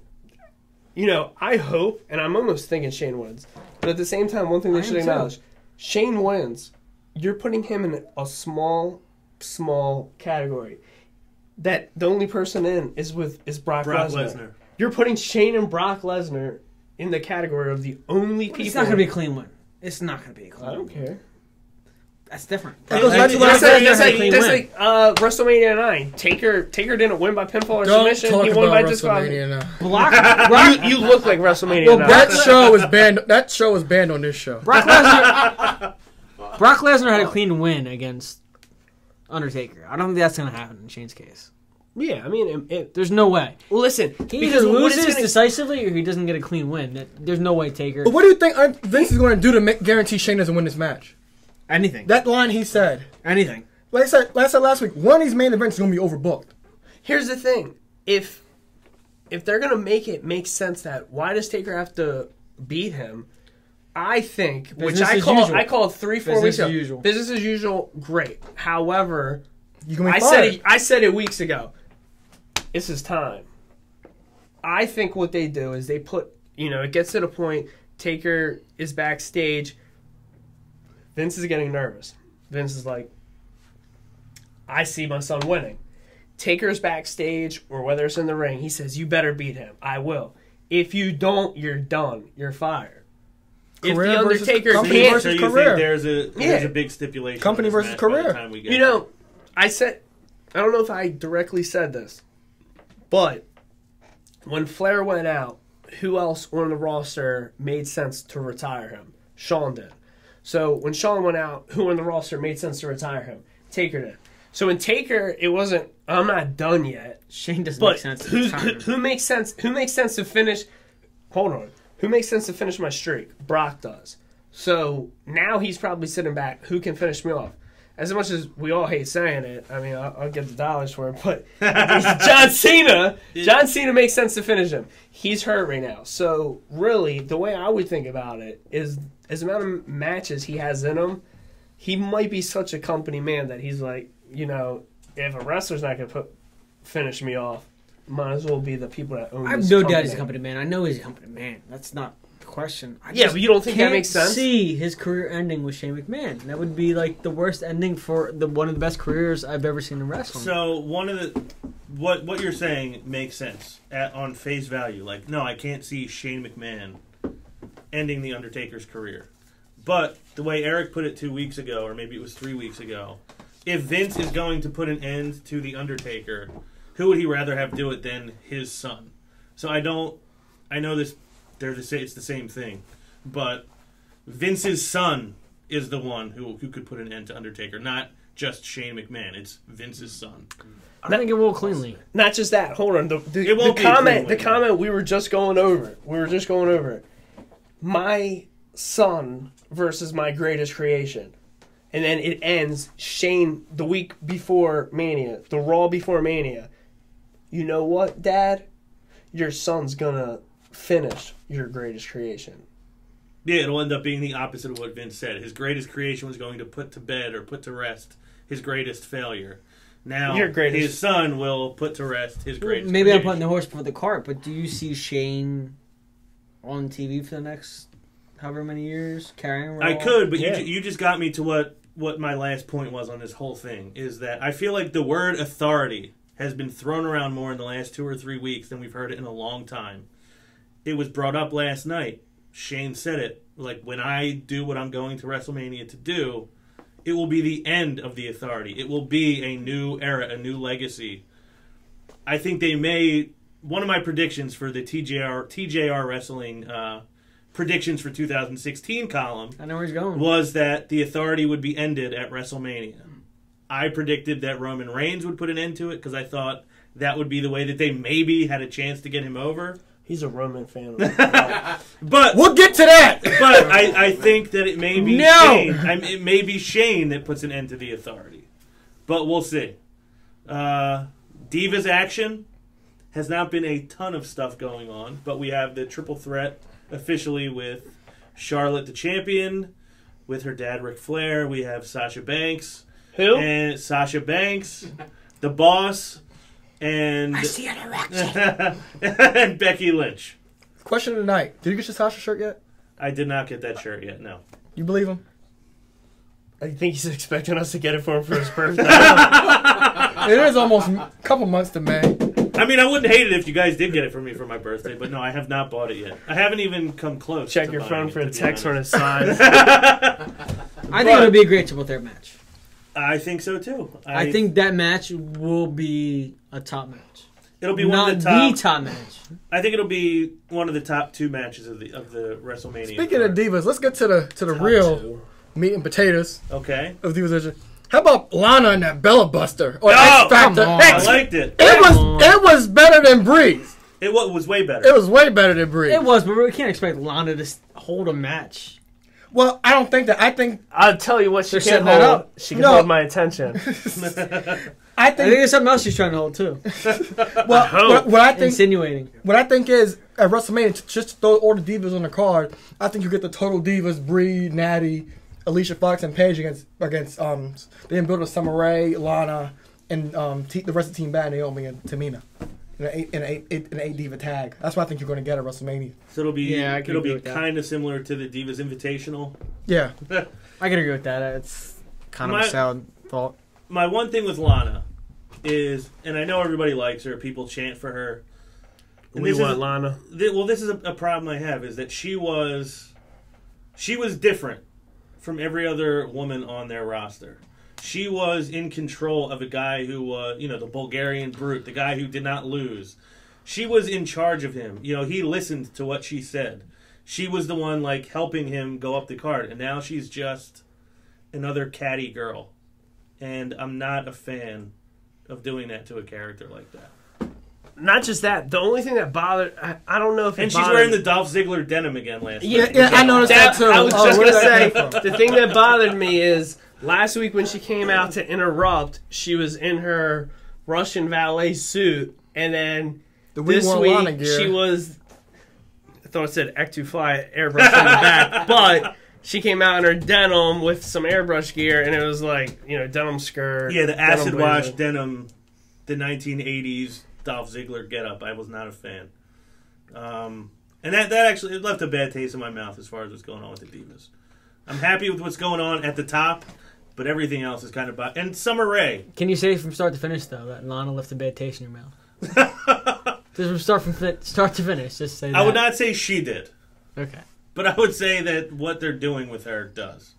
I hope, and I'm almost thinking Shane wins, but at the same time, one thing they should acknowledge, Shane wins, you're putting him in a small category. That the only person in is Brock Lesnar. You're putting Shane and Brock Lesnar in the category of the only people. It's not going to be a clean win. It's not going to be a clean win. I don't care. That's different. That's like WrestleMania 9. Taker didn't win by pinfall or submission. He won by disqualification. You look like WrestleMania 9. That show was banned. That show was banned on this show. Brock Lesnar had a clean win against Undertaker. I don't think that's going to happen in Shane's case. Yeah, I mean, there's no way. Well, listen, He either loses decisively or he doesn't get a clean win. There's no way Taker. But what do you think Vince is going to do to guarantee Shane doesn't win this match? Anything. That line he said. Anything. Like I said last week, one of these main events is going to be overbooked. Here's the thing: if they're going to make it make sense, that why does Taker have to beat him? I think, which I called 3-4 weeks ago. Business as usual, great. However, I said it weeks ago. It's his time. I think what they do is they put, it gets to the point, Taker is backstage. Vince is getting nervous. Vince is like, I see my son winning. Taker's backstage, or whether it's in the ring, he says, you better beat him. I will. If you don't, you're done. You're fired. If the Undertaker can't... So you think there's a big stipulation. Company versus career. I don't know if I directly said this, but when Flair went out, who else on the roster made sense to retire him? Shawn did. So when Shawn went out, who on the roster made sense to retire him? Taker did. So in Taker, it wasn't, I'm not done yet. Shane doesn't make sense. Who makes sense? Who makes sense to finish? Hold on. Who makes sense to finish my streak? Brock does. So now he's probably sitting back. Who can finish me off? As much as we all hate saying it, I mean, I'll get the dollars for it, but John Cena. John Cena makes sense to finish him. He's hurt right now. So really, the way I would think about it is, as the amount of matches he has in him, he might be such a company man that he's like, if a wrestler's not going to finish me off, might as well be the people that own. I have no doubt he's a company man. I know he's a company man. That's not the question. But you don't think that makes sense? I see his career ending with Shane McMahon. That would be like the worst ending for one of the best careers I've ever seen in wrestling. So what you're saying makes sense on face value. Like, no, I can't see Shane McMahon ending the Undertaker's career. But the way Eric put it 2 weeks ago, or maybe it was 3 weeks ago, if Vince is going to put an end to the Undertaker, who would he rather have do it than his son? So I know this. It's the same thing, but Vince's son is the one who could put an end to Undertaker, not just Shane McMahon. It's Vince's son. I think it will cleanly. Not just that. Hold on. The comment we were just going over. My son versus my greatest creation. And then it ends Shane the week before Mania, the Raw before Mania. You know what, Dad? Your son's gonna finish your greatest creation. Yeah, it'll end up being the opposite of what Vince said. His greatest creation was going to put to bed or put to rest his greatest failure. Now, his son will put to rest his greatest Maybe creation. I'm putting the horse before the cart, but do you see Shane on TV for the next however many years carrying Raw? I could, but you just got me to what my last point was on this whole thing, is that I feel like the word authority has been thrown around more in the last 2 or 3 weeks than we've heard it in a long time. It was brought up last night. Shane said it. Like, when I do what I'm going to WrestleMania to do, it will be the end of the authority. It will be a new era, a new legacy. I think they may... One of my predictions for the TJR Wrestling predictions for 2016 column, I know where he's going, was that the authority would be ended at WrestleMania. I predicted that Roman Reigns would put an end to it because I thought that would be the way that they maybe had a chance to get him over. He's a Roman fan. But We'll get to that. But I think that it may be Shane. It may be Shane that puts an end to the Authority. But we'll see. Divas action has not been a ton of stuff going on, but we have the triple threat officially with Charlotte the champion, with her dad Ric Flair. We have Sasha Banks. Who? And Sasha Banks, the boss, and I see an erection. and Becky Lynch. Question of the night. Did you get your Sasha shirt yet? I did not get that shirt yet, no. You believe him? I think he's expecting us to get it for him for his birthday. It is almost a couple months to May. I mean, I wouldn't hate it if you guys did get it for me for my birthday, but no, I have not bought it yet. I haven't even come close. Check to your buying phone it, for to a be text on honest. his size. I think it'll be a great triple threat match. I think so too. I think that match will be a top match. it'll be Not one of the top. match. I think it'll be one of the top 2 matches of the WrestleMania. Speaking of card. divas, let's get to the real meat and potatoes Okay. of Divas Edition. How about Lana and that Bella Buster or No! X Factor? Come on. I liked it. It was better than Breeze. It was way better. It was way better than Breeze. It was, but we can't expect Lana to hold a match. Well, I don't think that. I think I'll tell you what she They're can setting that hold. up. She can No. hold my attention. I I think think. there's something else she's trying to hold too. Well, what I think. Insinuating. What I think is at WrestleMania, just to throw all the divas on the card. I think you get the total divas: Brie, Natty, Alicia Fox, and Paige against. They didn't build a Summer Rae, Lana, and the rest of the team bad Naomi and Tamina. In an eight diva tag. That's what I think you're going to get at WrestleMania. So it'll be Yeah, I can it'll agree be with that. kind of similar to the Divas Invitational. Yeah. I can agree with that. It's kind of My- a sound thought. My one thing with Lana is, and I know everybody likes her, people chant for her. And We this want is- Lana. This is a problem I have, is that she was different from every other woman on their roster. She was in control of a guy who was, the Bulgarian brute, the guy who did not lose. She was in charge of him. He listened to what she said. She was the one, helping him go up the card. And now she's just another catty girl. And I'm not a fan of doing that to a character like that. Not just that. The only thing that bothered... I don't know if it And she's bothered... wearing the Dolph Ziggler denim again last Yeah, night. Yeah, I noticed that too. I was Oh, just where going to did that say, come from? the thing that bothered me is last week when she came out to interrupt, she was in her Russian valet suit, and then this Lana week gear. she was, I thought it said Act 2 Fly airbrush in the back, but she came out in her denim with some airbrush gear, and it was denim skirt. Yeah, the denim acid wash blazer. denim, the 1980s Dolph Ziggler getup. I was not a fan. And that actually, it left a bad taste in my mouth as far as what's going on with the Divas. I'm happy with what's going on at the top, but everything else is kind of... And Summer Rae. Can you say from start to finish though that Lana left a bad taste in your mouth? Just from start to finish. Just say that. I would not say she did, Okay. but I would say that what they're doing with her does.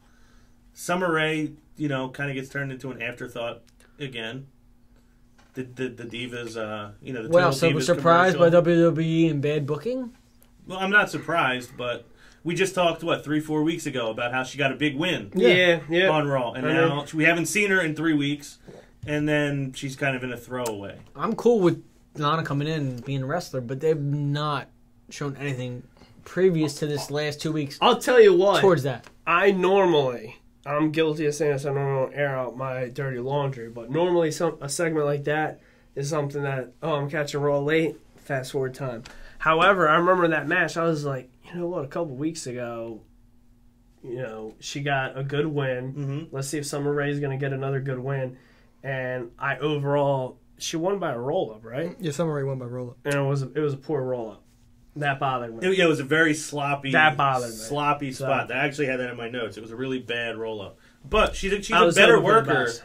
Summer Rae, kind of gets turned into an afterthought again. The Divas, the Well, Total so we're Divas surprised by commercial. WWE and bad booking. Well, I'm not surprised, but we just talked, 3-4 weeks ago about how she got a big win Yeah. on Raw. And I now know. we haven't seen her in 3 weeks, and then she's kind of in a throwaway. I'm cool with Lana coming in and being a wrestler, but they've not shown anything previous to this last 2 weeks I'll tell you what. towards that. I'm guilty of saying this. I normally air out my dirty laundry, but normally a segment like that is something that, I'm catching Raw late, fast forward time. However, I remember that match. I was like, you know what? A couple weeks ago, she got a good win. Mm-hmm. Let's see if Summer Rae is going to get another good win. And she won by a roll up, right? Yeah, Summer Rae won by roll up. And it was a poor roll up. That bothered me. It was a very sloppy, That bothered me. sloppy spot. I actually had that in my notes. It was a really bad roll up. But she's I a was better hoping for the worker best.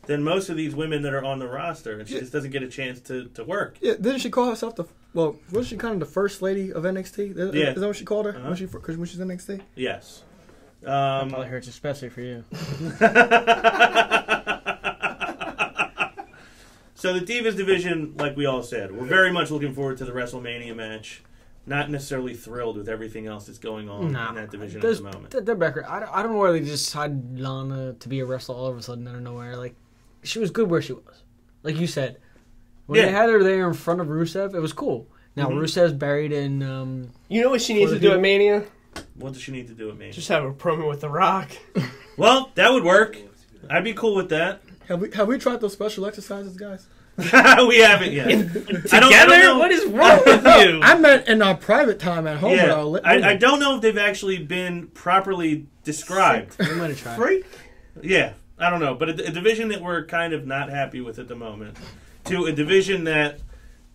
than most of these women that are on the roster, and she just doesn't get a chance to work. Yeah, didn't she call herself wasn't she kind of the first lady of NXT? Yeah. Is that what she called her? Uh-huh. When she's NXT? Yes. That probably hurts especially for you. So the Divas division, like we all said, we're very much looking forward to the WrestleMania match. Not necessarily thrilled with everything else that's going on in that division at the moment. The record, I don't know why they just decided Lana to be a wrestler all of a sudden out of nowhere. She was good where she was. Like you said. When they had her there in front of Rusev, it was cool. Now Rusev's buried in. You know what she needs to do at Mania? What does she need to do at me? Just have a promo with The Rock. Well, that would work. I'd be cool with that. Have we tried those special exercises, guys? We haven't yet. Together? I don't know. What is wrong with you? I meant in our private time at home. Yeah, with our I don't know if they've actually been properly described. We might have tried. Freak. Yeah, I don't know, but a division that we're kind of not happy with at the moment, to a division that,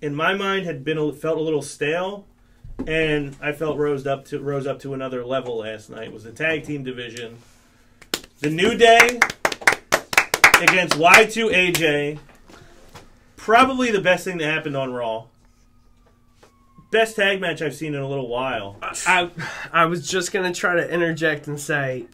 in my mind, felt a little stale, and I felt rose up to another level last night. Was the tag team division, the New Day against Y2AJ. Probably the best thing that happened on Raw. Best tag match I've seen in a little while. I was just going to try to interject and say,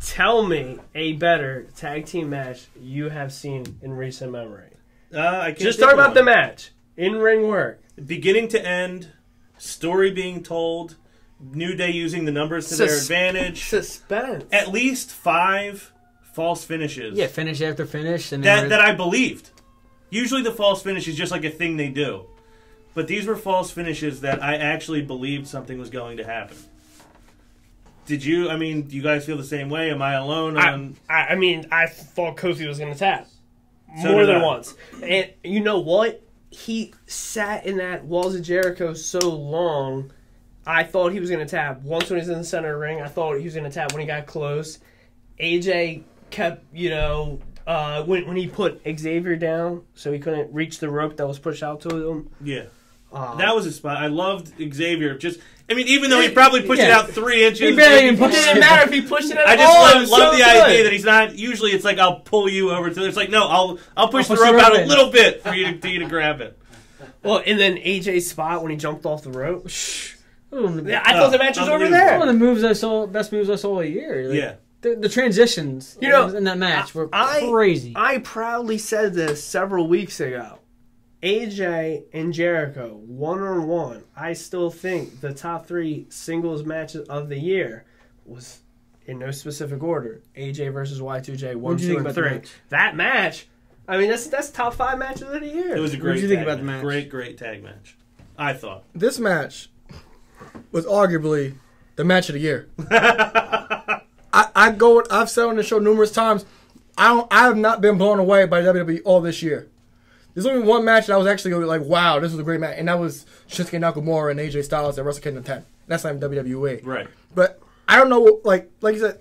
tell me a better tag team match you have seen in recent memory. I can't Just think talk of about one. the match. In-ring work. Beginning to end, story being told, New Day using the numbers to their advantage. Suspense. At least 5 false finishes. Yeah, finish after finish, and that I believed. Usually the false finish is just like a thing they do. But these were false finishes that I actually believed something was going to happen. Do you guys feel the same way? Am I alone on... I mean, I thought Kofi was going to tap. So More did than I. once. And you know what? He sat in that Walls of Jericho so long, I thought he was going to tap. Once when he was in the center of the ring, I thought he was going to tap when he got close. AJ kept, when he put Xavier down so he couldn't reach the rope that was pushed out to him. Yeah. That was a spot. I loved Xavier. Even though he probably pushed it out 3 inches. He barely even It pushed didn't it. matter if he pushed it at I all. It just was love so the good. idea that he's not... Usually it's like, I'll pull you over to... It's like, no, I'll push the push the rope rope out a in. little bit for you to grab it. Well, and then AJ's spot when he jumped off the rope. One Yeah, I thought the match was over unbelievable. of there. the moves I saw, best moves I saw all year. Like, Yeah. The transitions in that match were crazy. I proudly said this several weeks ago. AJ and Jericho, one-on-one, I still think the top 3 singles matches of the year was, in no specific order, AJ versus Y2J, 1, What'd you 2, think and about the 3. match? That match, I mean, that's top 5 matches of the year. It was a great did you think tag about the match? Great tag match. I thought. This match was arguably the match of the year. I've said on the show numerous times, I have not been blown away by WWE all this year. There's only one match that I was actually like, wow, this was a great match, and that was Shinsuke Nakamura and AJ Styles at Wrestle Kingdom 10. That's not WWE. Right. But I don't know, like you said,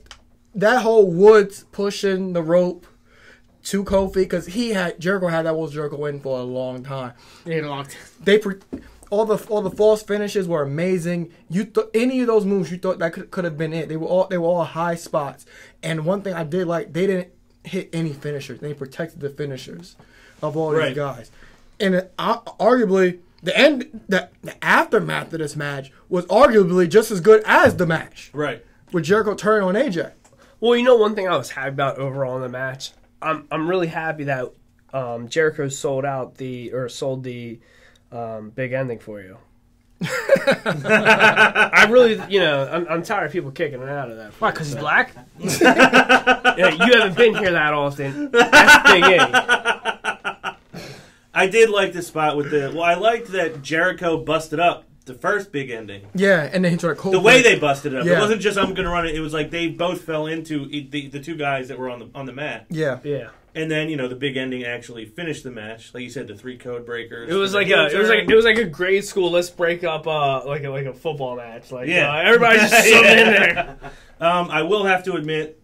that whole Woods pushing the rope to Kofi, because Jericho had that Wolves Jericho in for a long time. All the false finishes were amazing. Any of those moves you thought that could have been it. They were all high spots. And one thing I did like, they didn't hit any finishers. They protected the finishers of all these guys. And arguably the aftermath of this match was arguably just as good as the match. Right. With Jericho turning on AJ. Well, you know one thing I was happy about overall in the match? I'm really happy that Jericho sold the big ending for you. I really, I'm tired of people kicking it out of that. Why? Because he's black? Yeah, you haven't been here that often. That's Big A. I did like the spot with I liked that Jericho busted up the first big ending. Yeah, and then he tried to The way they busted it up. Yeah. It wasn't just, I'm going to run it. It was like they both fell into the 2 guys that were on the mat. Yeah. Yeah. And then, the big ending actually finished the match. Like you said, the 3 code breakers. It was the like heel turn. a grade school. Let's break up like a football match. Like Yeah. everybody just shoved in there. I will have to admit,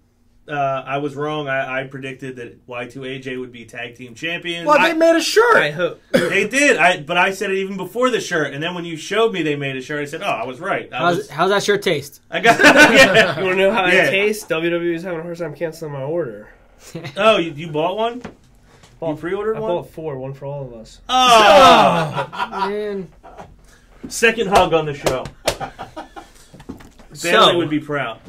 I was wrong. I predicted that Y2AJ would be tag team champions. Well, they made a shirt. I hope. They did. But I said it even before the shirt. And then when you showed me they made a shirt, I said, "Oh, I was right." How's that shirt taste? I got. Yeah. You want to know how Yeah. it tastes? WWE's having a hard time canceling my order. Oh, you bought one? You pre-ordered I one? bought 4, one for all of us. Oh! Man. Second hug on the show. Bailey would be proud.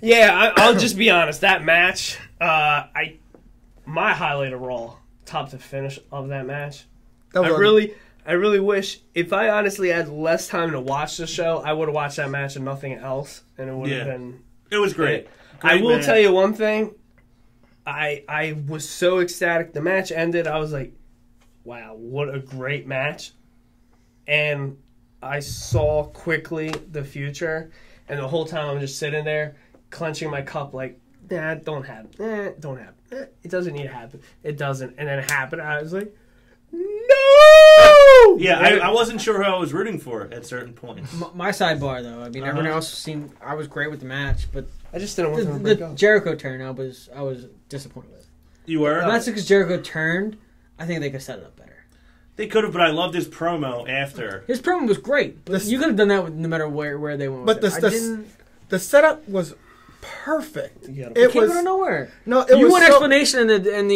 Yeah, I'll just be honest. That match, my highlight of Raw, top to finish of that match. That was I really wish, if I honestly had less time to watch the show, I would have watched that match and nothing else, and it would have been. It was great. I will match. tell you one thing. I was so ecstatic. The match ended. I was like, wow, what a great match. And I saw quickly the future, and the whole time I'm just sitting there, clenching my cup like, nah, don't happen. Don't happen. It doesn't need to happen. It doesn't. And then it happened. I was like, no! Yeah, I wasn't sure who I was rooting for at certain points. My sidebar, though, I mean, everyone else seemed I was great with the match, but I just didn't want them to break the up. Jericho turn, I was disappointed with. You were? Not because Jericho turned. I think they could set it up better. They could have, but I loved his promo after. His promo was great. But you could have done that with, no matter where they went. But with it. the setup was perfect. It It came was out of nowhere. no. It You was want so, explanation in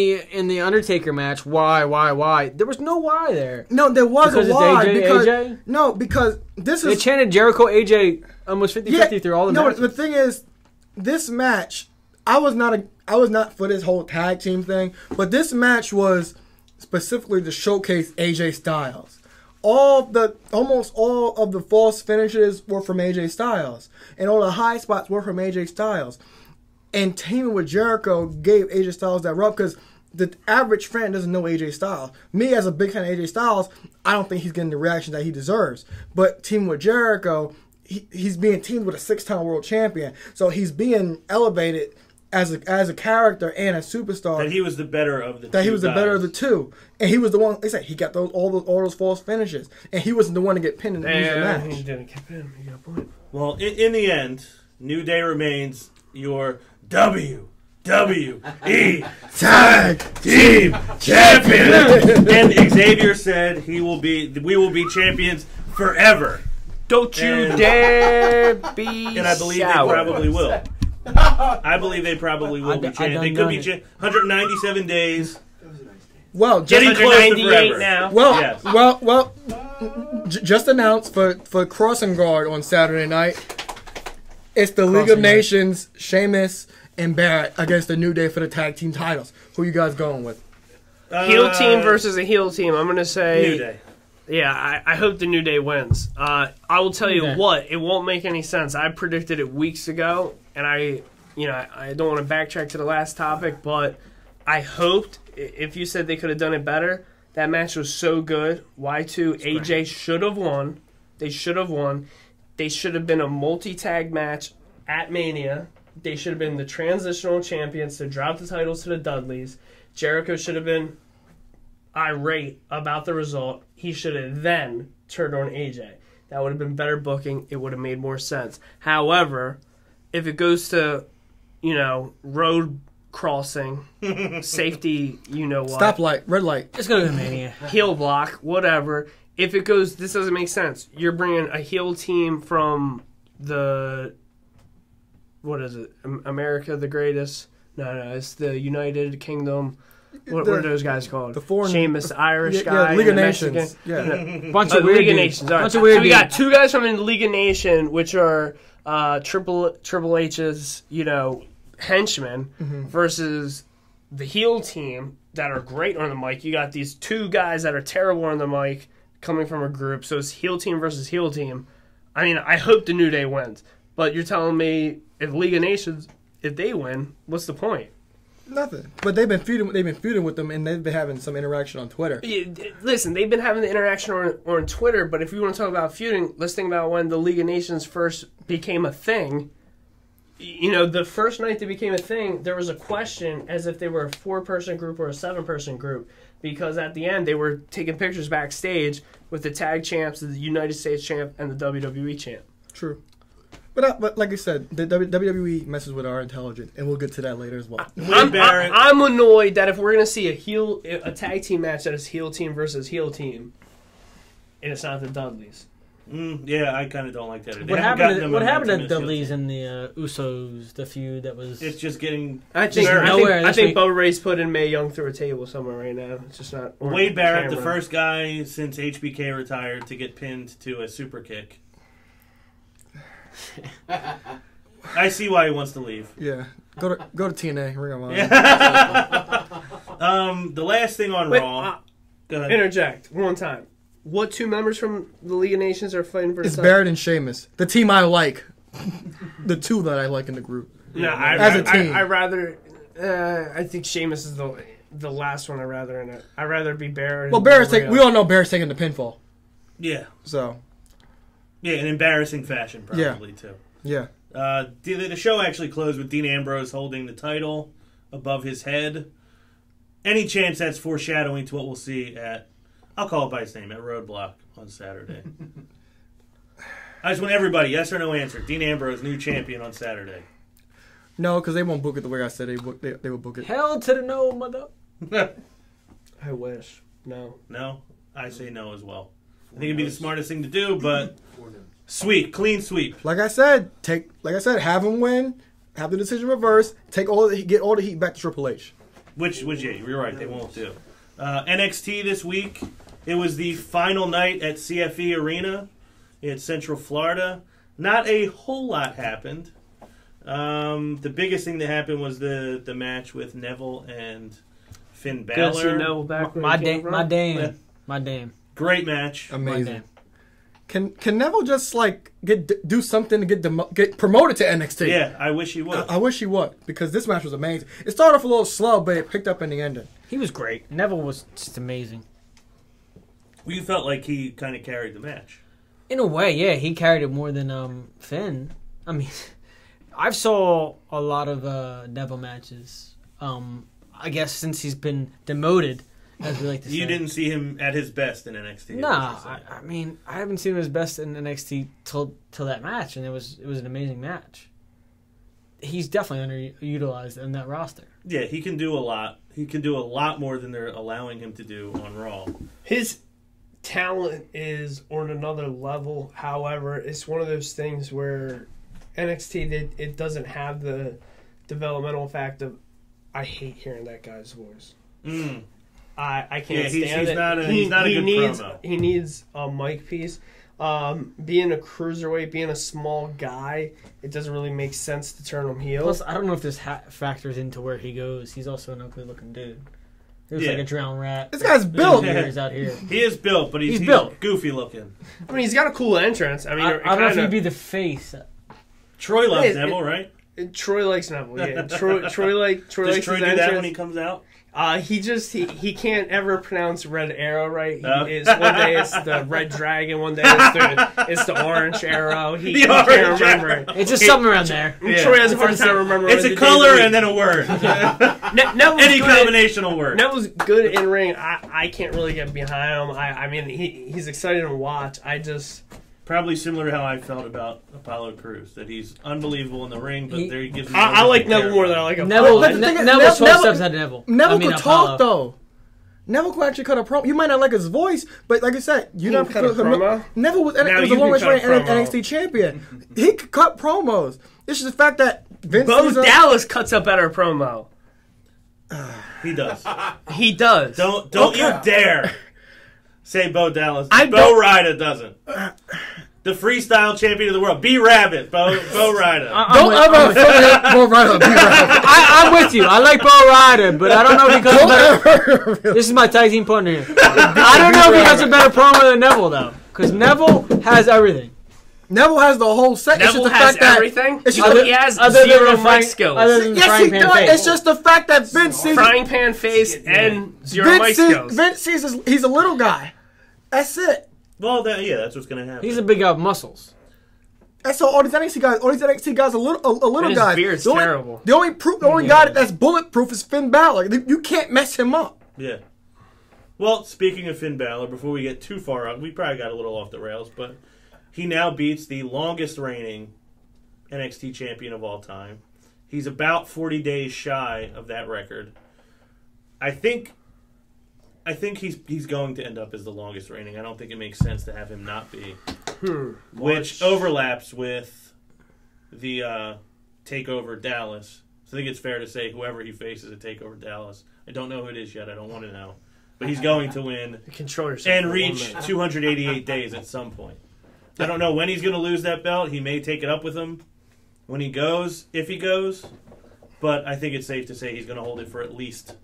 the Undertaker match? Why? There was no why there. No, there was Because a it's why. AJ? No, because this They is chanted Jericho AJ almost 50-50 through all the matches. The thing is, this match, I was not for this whole tag team thing, but this match was specifically to showcase AJ Styles. Almost all of the false finishes were from AJ Styles, and all the high spots were from AJ Styles. And teaming with Jericho gave AJ Styles that rub because the average fan doesn't know AJ Styles. Me, as a big fan of AJ Styles, I don't think he's getting the reaction that he deserves. But teaming with Jericho, he's being teamed with a 6-time world champion, so he's being elevated as a character and a superstar. That he was the better of the two. That he was the guys. better of the two, and he was the one. They said he got all those false finishes, and he wasn't the one to get pinned in the match. He didn't get him. You got a point. Well, in the end, New Day remains your WWE Tag Team Champion. And Xavier said we will be champions forever. Don't you And- dare be And I believe sour. they probably will. I believe they probably will be I champions. don't They could be know. 197 days. Well, Getting just, close to 198 forever. now. Yes. just announced for Crossing Guard on Saturday night. It's the League of Crossing Guard. Nations, Sheamus and Barrett against the New Day for the tag team titles. Who you guys going with? Heel team versus a heel team. I'm going to say... New Day. Yeah, I hope the New Day wins. I will tell you Okay. what, it won't make any sense. I predicted it weeks ago, and I don't want to backtrack to the last topic, but I hoped, if you said they could have done it better, that match was so good. Y2, AJ should have won. They should have won. They should have been a multi-tag match at Mania. They should have been the transitional champions to drop the titles to the Dudleys. Jericho should have been irate about the result. He should have then turned on AJ. That would have been better booking. It would have made more sense. However, if it goes to, road crossing, safety, what, Stoplight, red light. Let's go to Mania. heel block, whatever. If it goes, this doesn't make sense. You're bringing a heel team from the, what is it, America the Greatest? No, it's the United Kingdom. What are those guys called? The foreign, Sheamus, Irish guy, League of and the Nations. Mexican. Yeah. Bunch of weird League of dudes. Nations. All right. Bunch of weird So we got dudes. two guys from the League of Nations, which are Triple H's, henchmen, versus the heel team that are great on the mic. You got these two guys that are terrible on the mic coming from a group. So it's heel team versus heel team. I mean, I hope the New Day wins, but you're telling me if League of Nations, if they win, what's the point? Nothing. But they've been feuding with them, and they've been having some interaction on Twitter. Listen, they've been having the interaction on Twitter, but if you want to talk about feuding, let's think about when the League of Nations first became a thing. The first night they became a thing, there was a question as if they were a 4-person group or a 7-person group, because at the end they were taking pictures backstage with the tag champs, the United States champ, and the WWE champ. True. But like I said, the WWE messes with our intelligence, and we'll get to that later as well. I'm annoyed that if we're going to see a tag team match that is heel team versus heel team, and it's not the Dudleys. Yeah, I kind of don't like that. They What haven't gotten happened? the What happened momentum to as heel Dudley's team. and the Usos? The feud that was. It's just getting I think nowhere I this think week. Bo Ray's putting Mae Young through a table somewhere right now. It's just not. on Wade Barrett, the camera. first guy since HBK retired to get pinned to a super kick. I see why he wants to leave. Yeah. Go to TNA. Ring of Honor. The last thing on Wait, Raw. Go ahead. interject one time. What two members from the League of Nations are fighting for? It's Barrett and Sheamus. The team I like. The two that I like in the group. No, As a team. I rather. I think Sheamus is the last one. I rather in it. I rather be Barrett. Well, and we all know Barrett's taking the pinfall. Yeah. So Yeah, in embarrassing fashion, probably, too. Yeah. The show actually closed with Dean Ambrose holding the title above his head. Any chance that's foreshadowing to what we'll see at, I'll call it by his name, at Roadblock on Saturday. I just want everybody, yes or no answer. Dean Ambrose, new champion on Saturday. No, because they won't book it the way I said they will book it. Hell to the no, mother. I wish. No. No? I say no as well. I think it'd be the smartest thing to do, but sweep, clean sweep. Like I said, have him win, have the decision reversed, get all the heat back to Triple H. Which yeah, you're right, they won't do. NXT this week, it was the final night at CFE Arena in Central Florida. Not a whole lot happened. The biggest thing that happened was the match with Neville and Finn Balor. Good to see Neville back. My damn. Great match. Amazing. Can Neville just do something to get promoted to NXT? Yeah, I wish he would. I wish he would, because this match was amazing. It started off a little slow, but it picked up in the ending. He was great. Neville was just amazing. We felt like he kind of carried the match. In a way, yeah, he carried it more than Finn. I mean, I've saw a lot of Neville matches. I guess since he's been demoted, as we like to say. You didn't see him at his best in NXT. Nah, I mean, I haven't seen him at his best in NXT till that match, and it was an amazing match. He's definitely underutilized in that roster. Yeah, he can do a lot. He can do a lot more than they're allowing him to do on Raw. His talent is on another level. However, it's one of those things where NXT it doesn't have the developmental fact of, I hate hearing that guy's voice. I can't stand it. He's not a good promo. He needs a mic piece. Being a cruiserweight, being a small guy, it doesn't really make sense to turn him heel. Plus, I don't know if this factors into where he goes. He's also an ugly looking dude. He looks like a drowned rat. This guy's built. He's out here. He is built, but he's built. Goofy looking. I mean, he's got a cool entrance. I mean, I don't know if he'd be the face. Troy loves Neville, right? Troy likes Neville. Yeah, Troy likes Does his Troy do entrance. that when he comes out? He can't ever pronounce Red Arrow right. One day it's the Red Dragon, one day it's the Orange Arrow. He can't remember. It's just something around there. Yeah. Troy has a hard time remembering. It's a color and then a word. Any combination of words. Neville's good in ring. I can't really get behind him. I mean, he's exciting to watch. Probably similar to how I felt about Apollo Crews, that he's unbelievable in the ring, but there he gives me. I like Neville more than I like Neville. Apollo. Neville's 12 steps ahead of Neville. Neville could talk though. Neville could actually cut a promo. You might not like his voice, but like I said, you don't cut a promo. Neville was the longest reigning NXT champion. He could cut promos. It's just the fact that Vince Dallas cuts a better promo. He does. He does. Don't you dare say Bo Dallas. Bo Rida doesn't. The freestyle champion of the world. Be Rabbit, Bo Rida. Don't ever affiliate Bo Rida with B Rabbit. I'm with you. I like Bo Rida, but I don't know if he cuts better. This is my tag team partner here. I don't know if he cuts a better promo than Neville, though. Because Neville has everything. Neville has the whole set. Neville has everything? He has zero mic skills. Yes, he does. It's just the fact that Vince sees... Frying pan face and zero mic skills. Vince sees he's a little guy. That's it. Well, that's what's going to happen. He's a big guy with muscles. And so all these NXT guys are little guys. His beard's terrible. The only guy that's bulletproof is Finn Balor. You can't mess him up. Yeah. Well, speaking of Finn Balor, before we get too far out, we probably got a little off the rails, but he now beats the longest reigning NXT champion of all time. He's about 40 days shy of that record. I think he's going to end up as the longest reigning. I don't think it makes sense to have him not be. Which overlaps with the TakeOver Dallas. So I think it's fair to say whoever he faces at TakeOver Dallas. I don't know who it is yet. I don't want to know. But he's going to win and reach 288 days at some point. I don't know when he's going to lose that belt. He may take it up with him when he goes, if he goes. But I think it's safe to say he's going to hold it for at least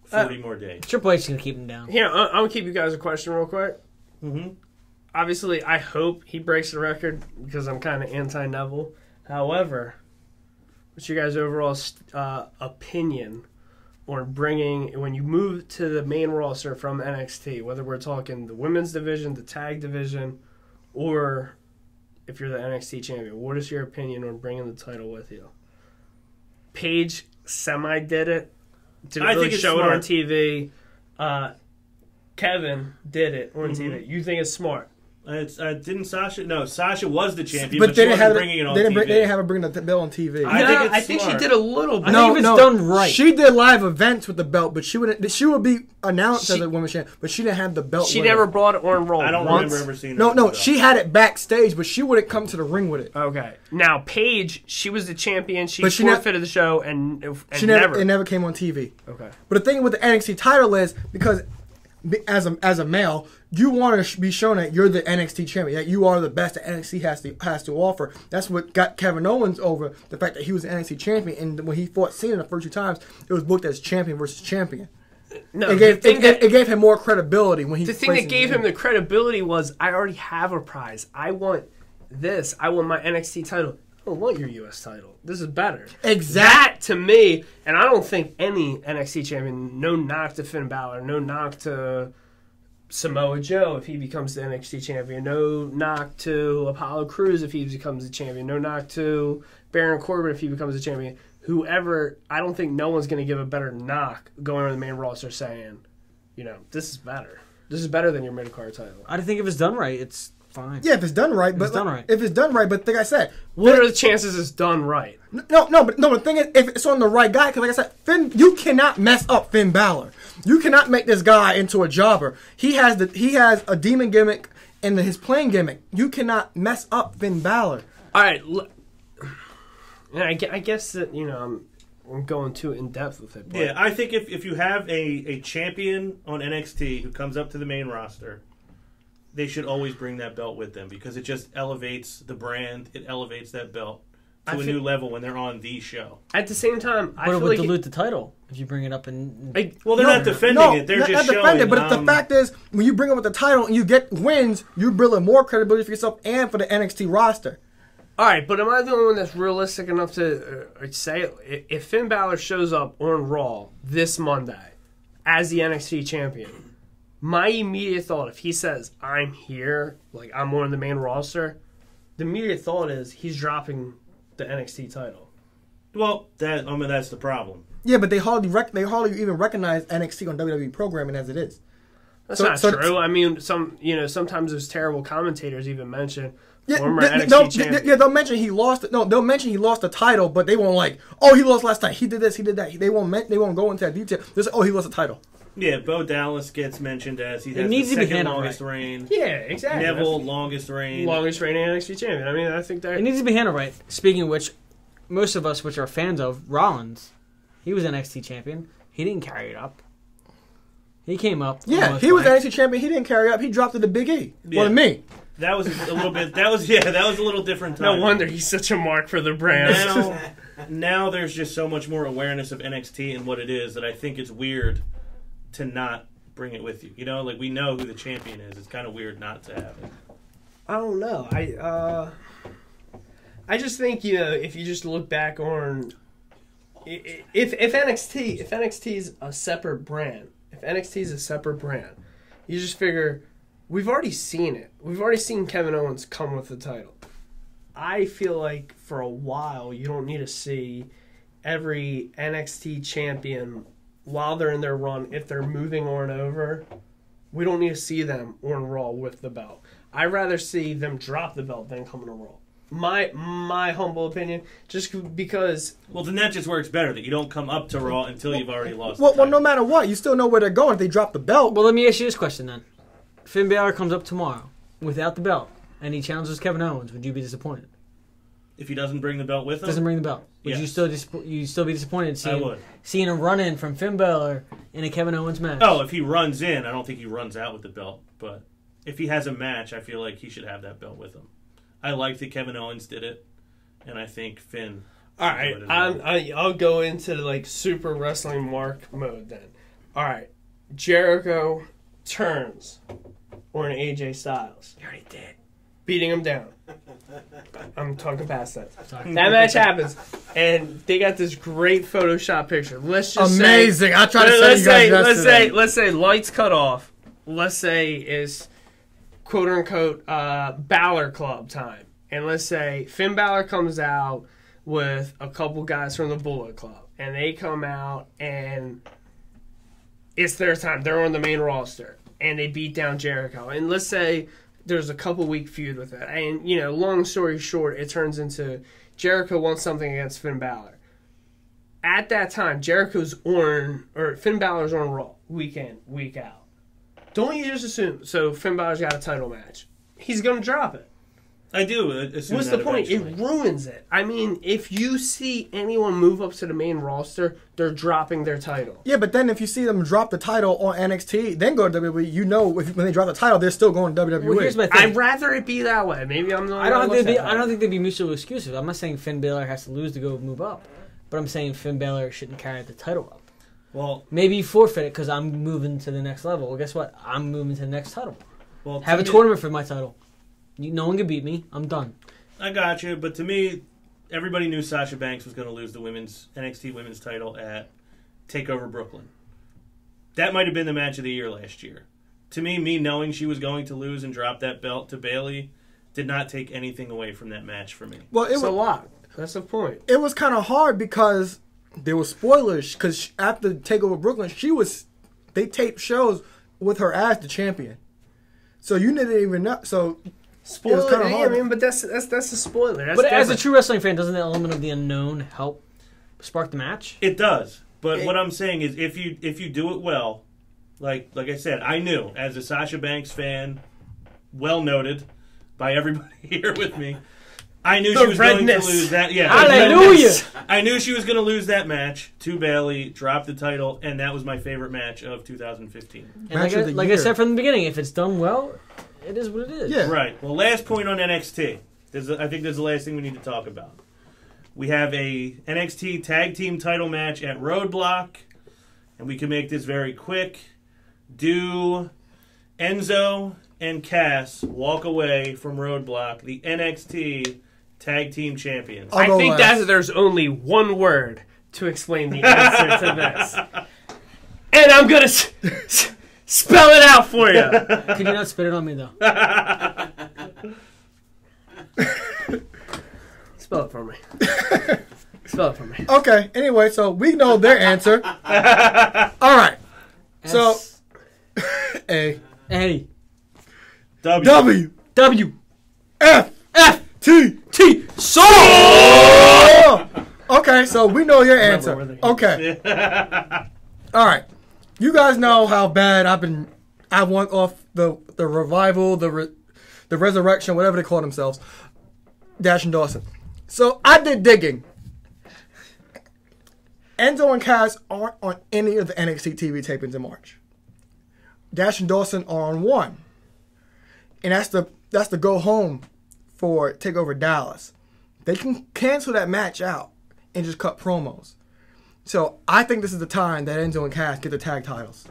40 more days. Triple H is going to keep him down. Here, I'm going to keep you guys a question real quick. Mm-hmm. Obviously, I hope he breaks the record because I'm kind of anti-Neville. However, what's your guys' overall opinion on bringing, when you move to the main roster from NXT, whether we're talking the women's division, the tag division, or if you're the NXT champion, what is your opinion on bringing the title with you? Paige semi did it. Didn't really show it on TV. Kevin did it on TV. You think it's smart? Didn't Sasha? No, Sasha was the champion, But she wasn't bringing it on TV. They didn't have her bring the belt on TV. I think she did a little bit. I think if it's done right. She did live events with the belt, but she would be announced as a women's champion, but she didn't have the belt. She never brought it on Raw. I don't remember ever seeing that. No, she had it backstage, but she wouldn't come to the ring with it. Okay. Now, Paige, she was the champion. She forfeited the show, and it never came on TV. Okay. But the thing with the NXT title is, because as a male, you want to be shown that you're the NXT champion, that you are the best that NXT has to offer. That's what got Kevin Owens over, the fact that he was the NXT champion, and when he fought Cena the first 2 times, it was booked as champion versus champion. No, it gave him more credibility when he. The thing that gave him the credibility was, I already have a prize. I want this. I want my NXT title. I don't want your U.S. title. This is better. Exactly. That, to me, and I don't think any NXT champion, no knock to Finn Balor, no knock to Samoa Joe if he becomes the NXT champion, no knock to Apollo Crews if he becomes the champion, no knock to Baron Corbin if he becomes the champion. Whoever, I don't think no one's going to give a better knock going on the main roster saying, this is better. This is better than your mid-card title. I think if it's done right, it's fine. Yeah, if it's done right. But if it's done right, but like I said, what are the chances it's done right? No. But the thing is, if it's on the right guy, because like I said, Finn, you cannot mess up Finn Balor. You cannot make this guy into a jobber. He has a demon gimmick and his playing gimmick. You cannot mess up Finn Balor. All right. And I guess that I'm going too in depth with it. But. Yeah, I think if you have a champion on NXT who comes up to the main roster, they should always bring that belt with them because it just elevates the brand. It elevates that belt to a new level when they're on the show. At the same time, I feel it would like dilute the title if you bring it up and. Well, they're not defending it. They're just showing. It, but the fact is, when you bring up with the title and you get wins, you build more credibility for yourself and for the NXT roster. All right, but am I the only one that's realistic enough to say if Finn Balor shows up on Raw this Monday as the NXT champion, my immediate thought, if he says, I'm here, like I'm on the main roster, the immediate thought is he's dropping the NXT title. Well, that's the problem. Yeah, but they hardly even recognize NXT on WWE programming as it is. That's not true. I mean, sometimes those terrible commentators even mention former NXT champion. Yeah, they'll mention he lost. They'll mention he lost the title, but they won't he lost last night. He did this, he did that. They won't go into that detail. They'll say, he lost the title. Yeah, Bo Dallas gets mentioned as he has the second longest reign. Yeah, exactly. Neville, longest reign. Longest reigning NXT champion. I mean, I think that... It needs to be handled right. Speaking of which, most of us which are fans of Rollins, he was NXT champion. He didn't carry it up. He came up. Yeah, he was NXT champion. He didn't carry it up. He dropped it to Big E. Yeah. Well, to me. That was a little bit... That was a little different time. No wonder he's such a mark for the brand. Now there's just so much more awareness of NXT and what it is that I think it's weird to not bring it with you. We know who the champion is. It's kind of weird not to have it. I don't know. I just think, if you just look back on if NXT's a separate brand, you just figure we've already seen it. We've already seen Kevin Owens come with the title. I feel like for a while you don't need to see every NXT champion while they're in their run, if they're moving on over, we don't need to see them on Raw with the belt. I'd rather see them drop the belt than come on Raw. My humble opinion, just because... Well, then that just works better, that you don't come up to Raw until you've already lost the title. Well, no matter what, you still know where they're going if they drop the belt. Well, let me ask you this question then. Finn Balor comes up tomorrow without the belt, and he challenges Kevin Owens. Would you be disappointed? If he doesn't bring the belt with him? Doesn't bring the belt. Would you still be disappointed seeing a run-in from Finn Balor in a Kevin Owens match? Oh, if he runs in, I don't think he runs out with the belt. But if he has a match, I feel like he should have that belt with him. I like that Kevin Owens did it, and I think Finn... All right, I'll go into super wrestling mark mode then. All right, Jericho turns on AJ Styles. You already did. Beating him down. I'm talking past that. Sorry. That match happens, and they got this great Photoshop picture. Let's just amazing. I try to say let's say lights cut off. Let's say it's quote unquote Balor Club time, and let's say Finn Balor comes out with a couple guys from the Bullet Club, and they come out and it's their time. They're on the main roster, and they beat down Jericho. And let's say there's a couple-week feud with it. And, long story short, it turns into Jericho wants something against Finn Balor. At that time, Finn Balor's on Raw, week in, week out. Don't you just assume, so Finn Balor's got a title match. He's going to drop it. I do assume What's that the point? eventually. It ruins it. I mean, if you see anyone move up to the main roster, they're dropping their title. Yeah, but then if you see them drop the title on NXT, then go to WWE, when they drop the title, they're still going to WWE. Well, here's my thing. I'd rather it be that way. Maybe I'm the only I don't one think they'd be mutually exclusive. I'm not saying Finn Balor has to lose to go move up, but I'm saying Finn Balor shouldn't carry the title up. Well, Maybe forfeit it because I'm moving to the next level. Well, guess what? I'm moving to the next title. well, Have a tournament for my title. No one can beat me. I'm done. I got you, but to me, everybody knew Sasha Banks was going to lose the NXT women's title at TakeOver Brooklyn. That might have been the match of the year last year. To me knowing she was going to lose and drop that belt to Bayley did not take anything away from that match for me. Well, It's a lot. That's the point. it was kind of hard because there were spoilers. Because after TakeOver Brooklyn, they taped shows with her as the champion. So you didn't even know. So Spoiler, kinda yeah, hard. I mean, but that's a spoiler. That's But as a different. true wrestling fan, doesn't the element of the unknown help spark the match? It does, but what I'm saying is if you do it well, like I said, I knew as a Sasha Banks fan, well noted by everybody here with me, I knew she was going to redness. lose that. Yeah, Hallelujah! I knew she was going to lose that match to Bayley, drop the title, and that was my favorite match of 2015. And Match of the like I year. said from the beginning, if it's done well, it is what it is. Yeah. Right. Well, last point on NXT. I think there's the last thing we need to talk about. We have a NXT Tag Team title match at Roadblock, and we can make this very quick. Do Enzo and Cass walk away from Roadblock, the NXT Tag Team Champions? I'll go think last. that there's only one word to explain the answer to this. And I'm going to spell it out for you. Could you not spit it on me, though? Spell it for me. Spell it for me. Okay, anyway, so we know their answer. All right. So, S- A, A. W, W. F, F. T. T. So. Okay, so we know your answer. where they- Okay. All right. You guys know how bad I want off the revival, the resurrection, whatever they call themselves, Dash and Dawson. So I did digging. Enzo and Cass aren't on any of the NXT TV tapings in March. Dash and Dawson are on one. And that's the go home for TakeOver Dallas. They can cancel that match out and just cut promos. So I think this is the time that Enzo and Cass get the tag titles.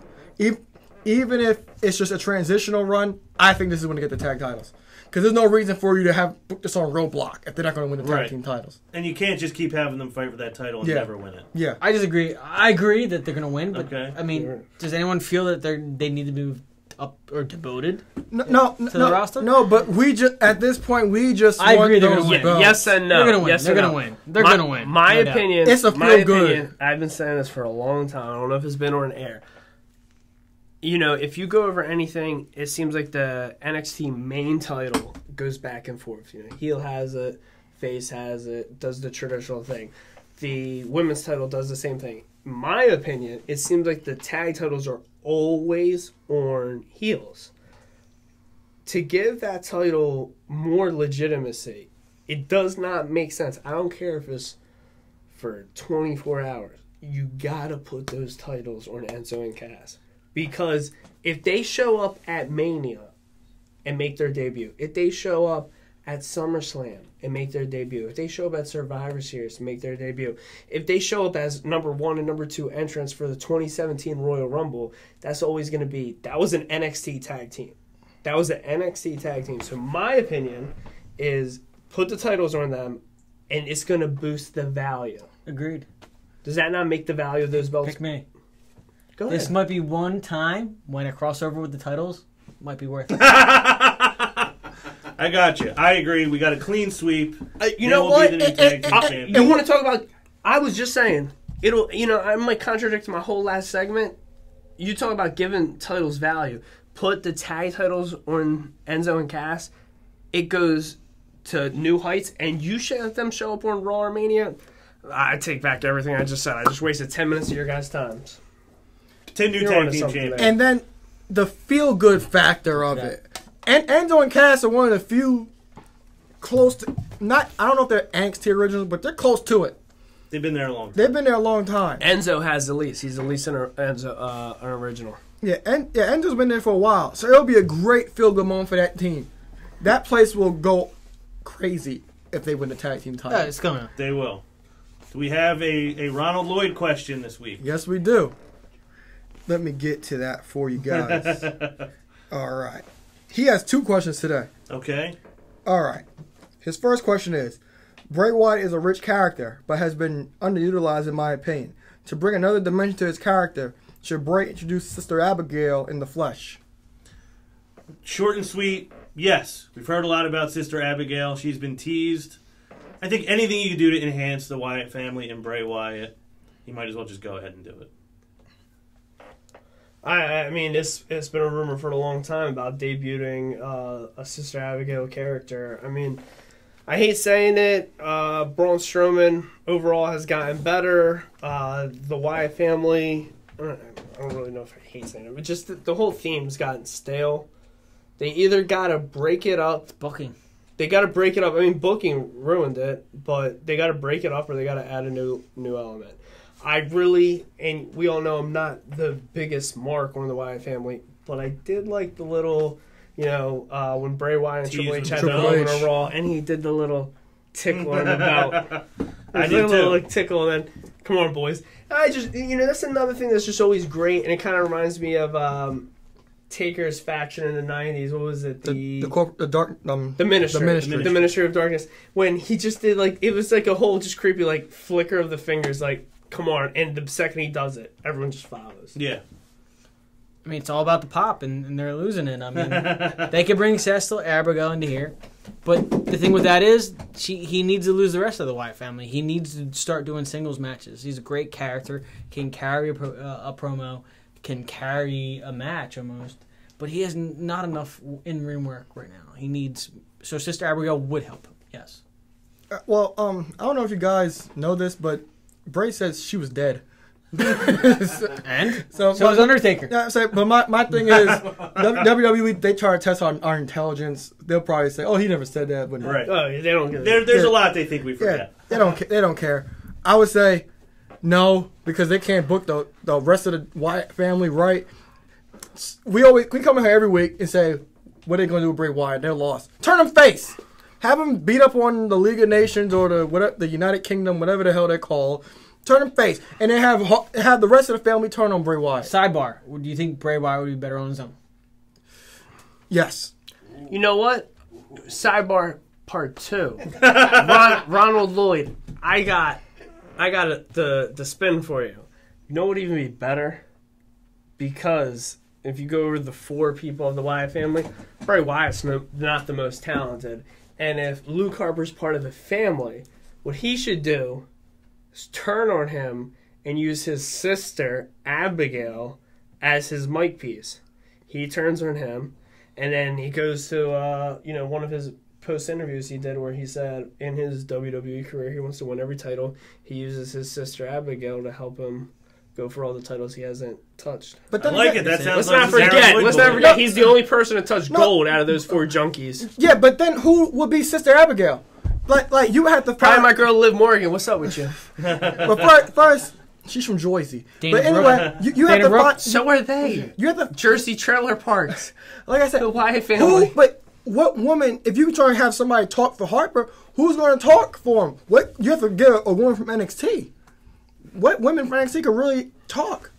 Even if it's just a transitional run, I think this is when they get the tag titles. Because there's no reason for you to have put this on Roadblock if they're not going to win the tag Right. team titles. And you can't just keep having them fight for that title and Yeah. never win it. Yeah. I disagree. I agree that they're going to win, but Okay. I mean, does anyone feel that they need to be up or demoted? No, the roster? No, but we just at this point we just I want agree they're those gonna win. belts. Yes and no. They're gonna win. Yes They're and gonna no. win. They're gonna win. My No doubt. opinion. It's a my feel good. opinion, I've been saying this for a long time. I don't know if it's been on air. If you go over anything, it seems like the NXT main title goes back and forth. Heel has it, face has it, does the traditional thing. The women's title does the same thing. In my opinion, it seems like the tag titles are always on heels. To give that title more legitimacy, it does not make sense. I don't care if it's for 24 hours. You gotta put those titles on Enzo and Cass. Because if they show up at Mania and make their debut, if they show up at SummerSlam and make their debut, if they show up at Survivor Series and make their debut, if they show up as number 1 and number 2 entrants for the 2017 Royal Rumble, that's always going to be, that was an NXT tag team. That was an NXT tag team. So my opinion is put the titles on them and it's going to boost the value. Agreed. Does that not make the value of those belts? Pick me. Go ahead. This might be one time when a crossover with the titles might be worth it. I got you. I agree. We got a clean sweep. You know what? Be the new tag team champions. You want to talk about? I was just saying it'll. You know, I might contradict my whole last segment. You talk about giving titles value. Put the tag titles on Enzo and Cass. It goes to new heights, and you should let them show up on Raw or Mania. I take back everything I just said. I just wasted 10 minutes of your guys' times. 10 new tag team champions. And then the feel-good factor of it. And Enzo and Cass are one of the few close to... I don't know if they're NXT originals, but they're close to it. They've been there a long time. They've been there a long time. Enzo has the least. He's the least an original. Yeah, Enzo's been there for a while. So it'll be a great feel-good moment for that team. That place will go crazy if they win the tag team title. Yeah, it's coming. They will. Do we have a Ronald Lloyd question this week? Yes, we do. Let me get to that for you guys. All right. He has 2 questions today. Okay. All right. His first question is, Bray Wyatt is a rich character, but has been underutilized in my opinion. To bring another dimension to his character, should Bray introduce Sister Abigail in the flesh? Short and sweet, yes. We've heard a lot about Sister Abigail. She's been teased. I think anything you can do to enhance the Wyatt family and Bray Wyatt, you might as well just go ahead and do it. I mean, it's been a rumor for a long time about debuting a Sister Abigail character. I mean, I hate saying it. Braun Strowman overall has gotten better. The Wyatt family, I don't really know if I hate saying it, but just the whole theme's gotten stale. They either got to break it up. It's booking. They got to break it up. I mean, booking ruined it, but they got to break it up or they got to add a new element. I really, and we all know I'm not the biggest mark on the Wyatt family, but I did like the little, when Bray Wyatt and Triple H had the moment on Raw, and he did the little tickle in the belt. I did too. Little tickle, and then, come on, boys. I just, that's another thing that's just always great, and it kind of reminds me of Taker's faction in the 90s. What was it? The Ministry. The Ministry of Darkness. When he just did, it was like a whole just creepy, flicker of the fingers, come on, and the second he does it, everyone just follows. Yeah. I mean, it's all about the pop, and they're losing it. I mean, they could bring Sister Abigail into here, but the thing with that is, he needs to lose the rest of the Wyatt family. He needs to start doing singles matches. He's a great character, can carry a promo, can carry a match almost, but he has not enough in-ring work right now. He needs... So Sister Abigail would help him, yes. I don't know if you guys know this, but Bray says she was dead. And? So is Undertaker. Yeah, but my thing is, WWE, they try to test our intelligence. They'll probably say, oh, he never said that. But right. Oh, they don't get it. There's a lot they think we forget. Yeah, they don't care. I would say no, because they can't book the rest of the Wyatt family right. We come in here every week and say, what are they going to do with Bray Wyatt? They're lost. Turn them face. Have them beat up on the League of Nations or the United Kingdom, whatever the hell they're called. Turn them face. And then have the rest of the family turn on Bray Wyatt. Sidebar. Do you think Bray Wyatt would be better on his own? Yes. You know what? Sidebar part 2. Ronald Lloyd. I got the spin for you. You know what would even be better? Because if you go over the 4 people of the Wyatt family, Bray Wyatt's not the most talented. And if Luke Harper's part of the family, what he should do is turn on him and use his sister, Abigail, as his mic piece. He turns on him, and then he goes to, one of his post-interviews he did where he said in his WWE career he wants to win every title. He uses his sister, Abigail, to help him go for all the titles he hasn't touched. But I like it. That sounds Let's like not forget. He's the only person to touch gold out of those 4 junkies. Yeah, but then who would be Sister Abigail? Like you have to Probably find my girl Liv Morgan. What's up with you? But first, she's from Jersey. Dana But anyway, you have to find. So are they. You have to, Jersey trailer parks. like I said, The Wyatt family. But what woman? If you try to have somebody talk for Harper, who's going to talk for him? What you have to get a woman from NXT. What women from NXT can really talk?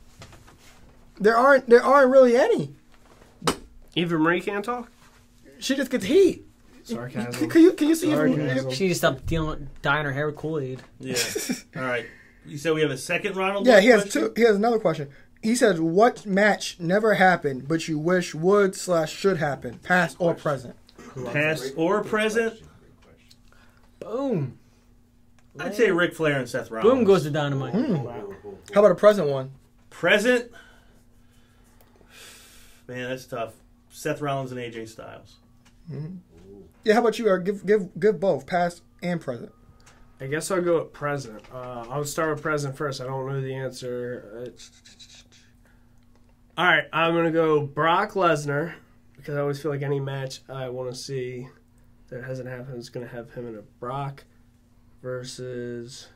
There aren't really any. Eva Marie can't talk? She just gets heat. Sarcasm. Can you see? Sarcasm. She needs to stop dyeing her hair with Kool-Aid. Yeah. All right. You said we have a second Ronald? Yeah, he has question? 2. He has another question. He says, "What match never happened, but you wish would/should happen, past or present?" Past or present? Boom. I'd say Ric Flair and Seth Rollins. Boom goes the Dynamite. How about a present one? Present? Man, that's tough. Seth Rollins and AJ Styles. Yeah, how about you, Eric? Give both, past and present. I guess I'll go with present. I'll start with present first. I don't know the answer. All right, I'm going to go Brock Lesnar because I always feel like any match I want to see that hasn't happened is going to have him in a Brock versus...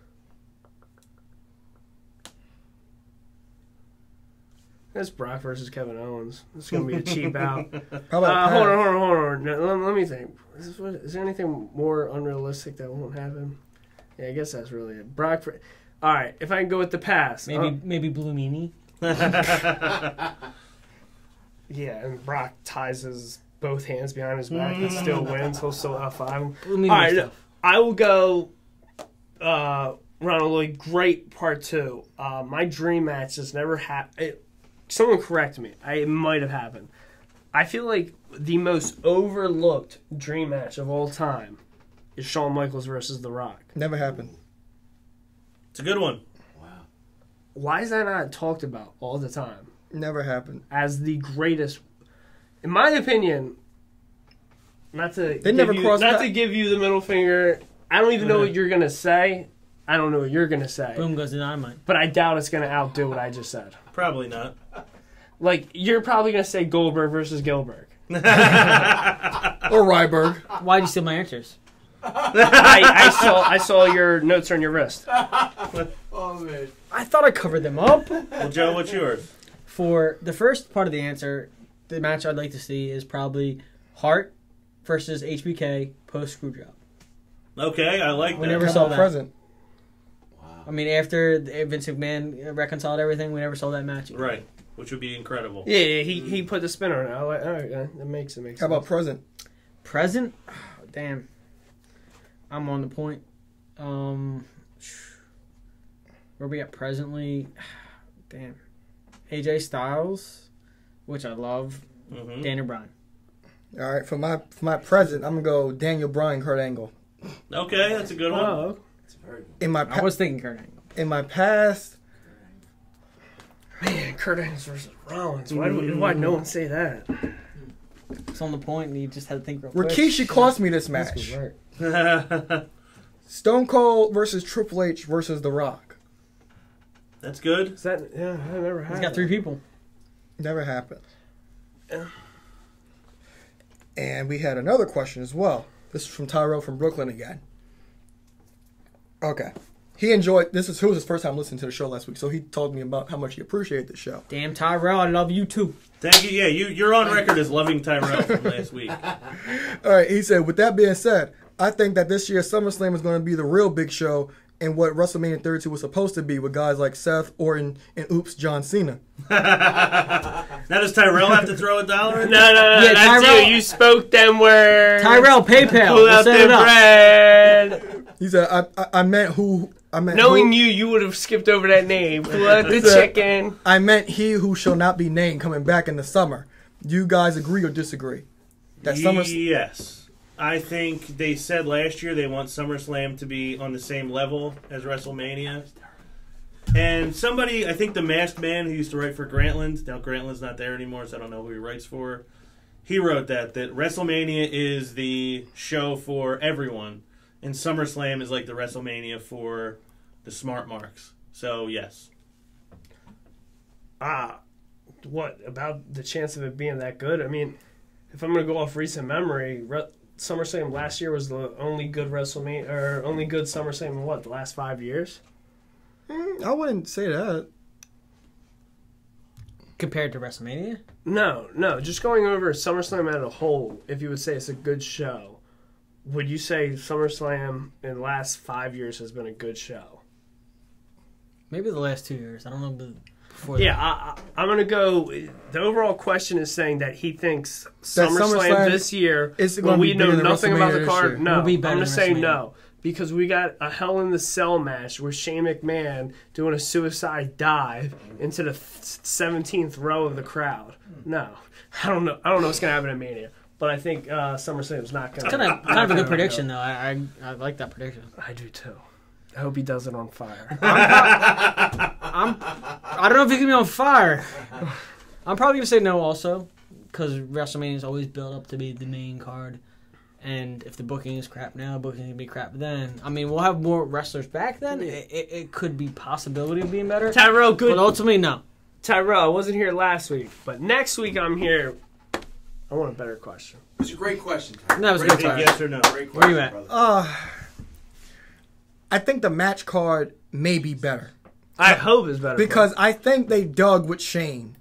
That's Brock versus Kevin Owens. It's going to be a cheap out. How about Hold on. Let me think. Is there anything more unrealistic that won't happen? Yeah, I guess that's really it. Brock. All right, if I can go with the past. Maybe Blue Meanie. Yeah, and Brock ties his both hands behind his back and still wins. He'll still F5 him. Blue Meanie All right, stuff. I will go Ronald Lloyd, great part 2. My dream match has never happened. Someone correct me. It might have happened. I feel like the most overlooked dream match of all time is Shawn Michaels versus The Rock. Never happened. It's a good one. Why is that not talked about all the time Never happened. as the greatest? In my opinion, not to They never crossed not that- to give you the middle finger. I don't even know what you're gonna say. I don't know what you're gonna say. Boom goes the Dynamite. But I doubt it's gonna outdo what I just said. Probably not. Like you're probably gonna say Goldberg versus Gilbert. Or Ryberg. Why'd you steal my answers? I saw your notes on your wrist. Oh, man. I thought I covered them up. Well, Joe, what's yours? For the first part of the answer, the match I'd like to see is probably Hart versus HBK post Screwjob. Okay, I like We that. never How saw about that. present? I mean, after Vince McMahon reconciled everything, we never saw that match. Right, which would be incredible. Yeah, he put the spin on it. All right, that makes sense. How about present? Present? Oh, damn. I'm on the point. Where we at presently? Damn. AJ Styles, which I love. Mm-hmm. Daniel Bryan. All right, for my present, I'm gonna go Daniel Bryan, Kurt Angle. Okay, that's a good one. Oh, It's very good. In my I was thinking Kurt Angle. in my past, man, Kurt Angle versus Rollins. Why no one say that? It's on the point, and you just had to think real quick. Rikishi cost me this That's match. good work. Stone Cold versus Triple H versus The Rock. That's good. Is that that never happened? He's got 3 people. Never happened. Yeah. And we had another question as well. This is from Tyrell from Brooklyn again. Okay. He enjoyed this. It was his first time listening to the show last week, so he told me about how much he appreciated the show. Damn, Tyrell, I love you too. Thank you. Yeah, you're on record as loving Tyrell from last week. All right, he said, with that being said, I think that this year's SummerSlam is going to be the real big show and what WrestleMania 32 was supposed to be with guys like Seth, Orton, and Oops, John Cena. Now does Tyrell have to throw $1 in? No, Yeah, that's Tyrell- you. You spoke them words. Tyrell, PayPal. Pull We'll out set the it up. bread. He said, I meant who... I meant Knowing who, you would have skipped over that name. Pull out the chicken. I meant he who shall not be named coming back in the summer. Do you guys agree or disagree? That Yes. I think they said last year they want SummerSlam to be on the same level as WrestleMania. And somebody, I think the masked man who used to write for Grantland, now Grantland's not there anymore, so I don't know who he writes for, he wrote that WrestleMania is the show for everyone, and SummerSlam is like the WrestleMania for the smart marks. So, yes. What about the chance of it being that good? I mean, if I'm going to go off recent memory, SummerSlam last year was the only good WrestleMania or only good SummerSlam in what, the last 5 years? I wouldn't say that. Compared to WrestleMania? No. Just going over SummerSlam as a whole, if you would say it's a good show, would you say SummerSlam in the last 5 years has been a good show? Maybe the last 2 years. I don't know before Yeah, I'm going to go. The overall question is saying that he thinks That SummerSlam SummerSlam this year, is when gonna we be know bigger than nothing about WrestleMania the this card, year. no. Will be I'm better going to than say WrestleMania. no. Because we got a Hell in the Cell match where Shane McMahon doing a suicide dive into the 17th row of the crowd. No. I don't know what's going to happen at Mania. but I think SummerSlam's not going Kind of a good prediction, though. I like that prediction. I do too. I hope he does it on fire. I don't know if he's gonna be on fire. I'm probably gonna say no also, because WrestleMania is always built up to be the main card, and if the booking is crap now, booking can be crap then. I mean, we'll have more wrestlers back then. It could be possibility of being better. Tyrell, good. But ultimately, no. Tyrell, I wasn't here last week, but next week I'm here. I want a better question. It's a great question, Tyler. That was Great good. big Tyler. yes or no. Great question, Where you at? brother. I think the match card may be better. I hope it's better. Because I think they dug with Shane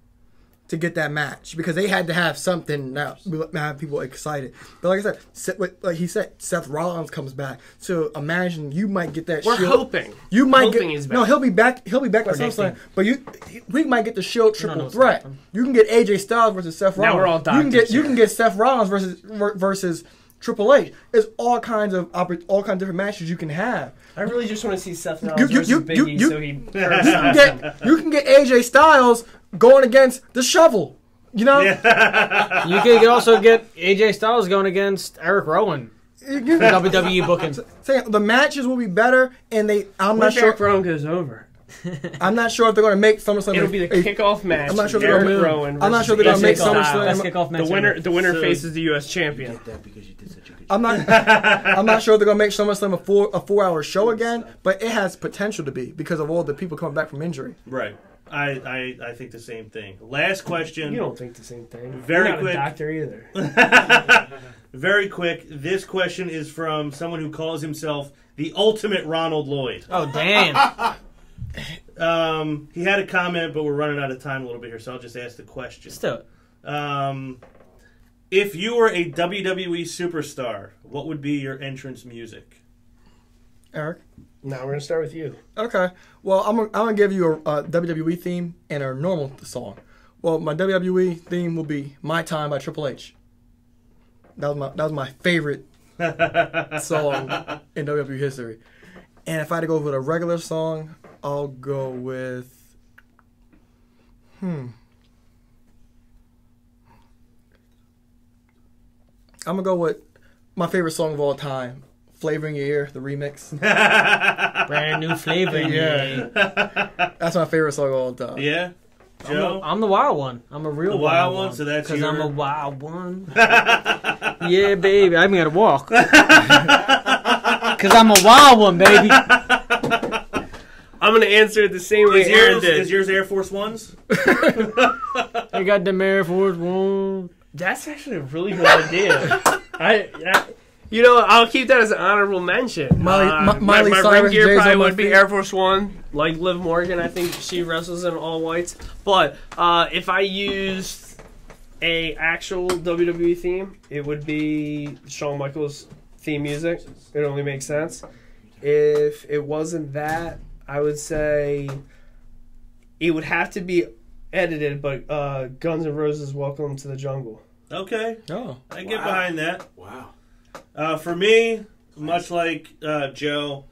to get that match because they had to have something that would have people excited. But like I said, like he said, Seth Rollins comes back. So imagine you might get that. We're Shield. hoping. You might Hoping get he's back. no. He'll be back. He'll be back by next SummerSlam. week. But we might get the Shield know triple what's threat. happening. You can get AJ Styles versus Seth Rollins. Now we're all doctors You can here. get Seth Rollins versus Triple H. There's all kinds of different matches you can have. I really just want to see Seth Rollins versus Big E, so he You can get AJ Styles going against the Shovel. You know, You could also get AJ Styles going against Eric Rowan. WWE booking. Saying the matches will be better, and I'm What not if sure. Eric Rowan goes over? I'm not sure if they're going to make SummerSlam. It'll be the kickoff match. I'm not sure they're Eric gonna- Rowan. I'm not sure versus they're gonna AJ make Styles. SummerSlam. Best kickoff match ever. The winner So- faces the U.S. champion. That because you did such a good job. I'm not sure if they're going to make SummerSlam a 4-hour show again, but it has potential to be because of all the people coming back from injury. Right. I think the same thing. Last question. You don't think the same thing. Very You're not quick. a doctor either. Very quick. This question is from someone who calls himself the ultimate Ronald Lloyd. Oh, damn. He had a comment, but we're running out of time a little bit here, so I'll just ask the question. Let's do it. If you were a WWE superstar, what would be your entrance music? Eric? Now we're gonna start with you. Okay. Well, I'm gonna give you a WWE theme and a normal song. Well, my WWE theme will be "My Time" by Triple H. That was my favorite song in WWE history. And if I had to go with a regular song, I'll go with I'm gonna go with my favorite song of all time, "Flavor in Your Ear," the remix. Brand new flavor. Yeah. That's my favorite song of all time. Yeah? Joe? I'm the wild one. I'm a real The wild one, so that's because your- I'm a wild one. Yeah, baby. I even got to walk. Because I'm a wild one, baby. I'm gonna answer it the same way Aaron did. Is yours Air Force Ones? I got the Air Force One. That's actually a really good idea. You know, I'll keep that as an honorable mention. Miley my ring Cyrus, gear Jay's probably on my would be feet. Air Force One, like Liv Morgan. I think she wrestles in all whites. But if I used a actual WWE theme, it would be Shawn Michaels theme music. It only makes sense. If it wasn't that, I would say it would have to be edited, but Guns N' Roses' "Welcome to the Jungle." Okay. Oh. I get behind that. Wow. For me, much like Joe,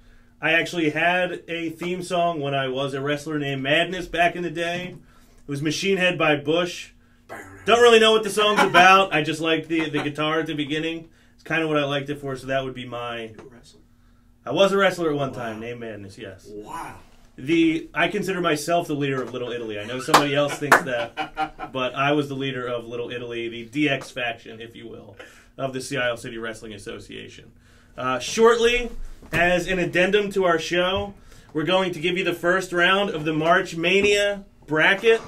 I actually had a theme song when I was a wrestler named Madness back in the day. It was Machine Head by Bush. Don't really know what the song's about. I just liked the guitar at the beginning. It's kind of what I liked it for, so that would be my... You were wrestling. I was a wrestler at one time, named Madness, yes. Wow. I consider myself the leader of Little Italy. I know somebody else thinks that, but I was the leader of Little Italy, the DX faction, if you will, of the Seattle City Wrestling Association. Shortly, as an addendum to our show, we're going to give you the first round of the March Mania bracket,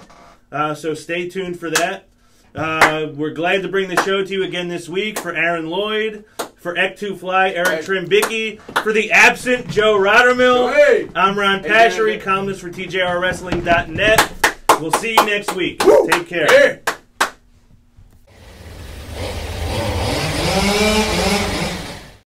so stay tuned for that. We're glad to bring the show to you again this week for Aaron Lloyd, for Ek2 Fly, Eric Trimbicki, for the absent Joe Rottermill. Hey! I'm Ron Pashery, columnist for TJRWrestling.net. We'll see you next week. Take care. Hey!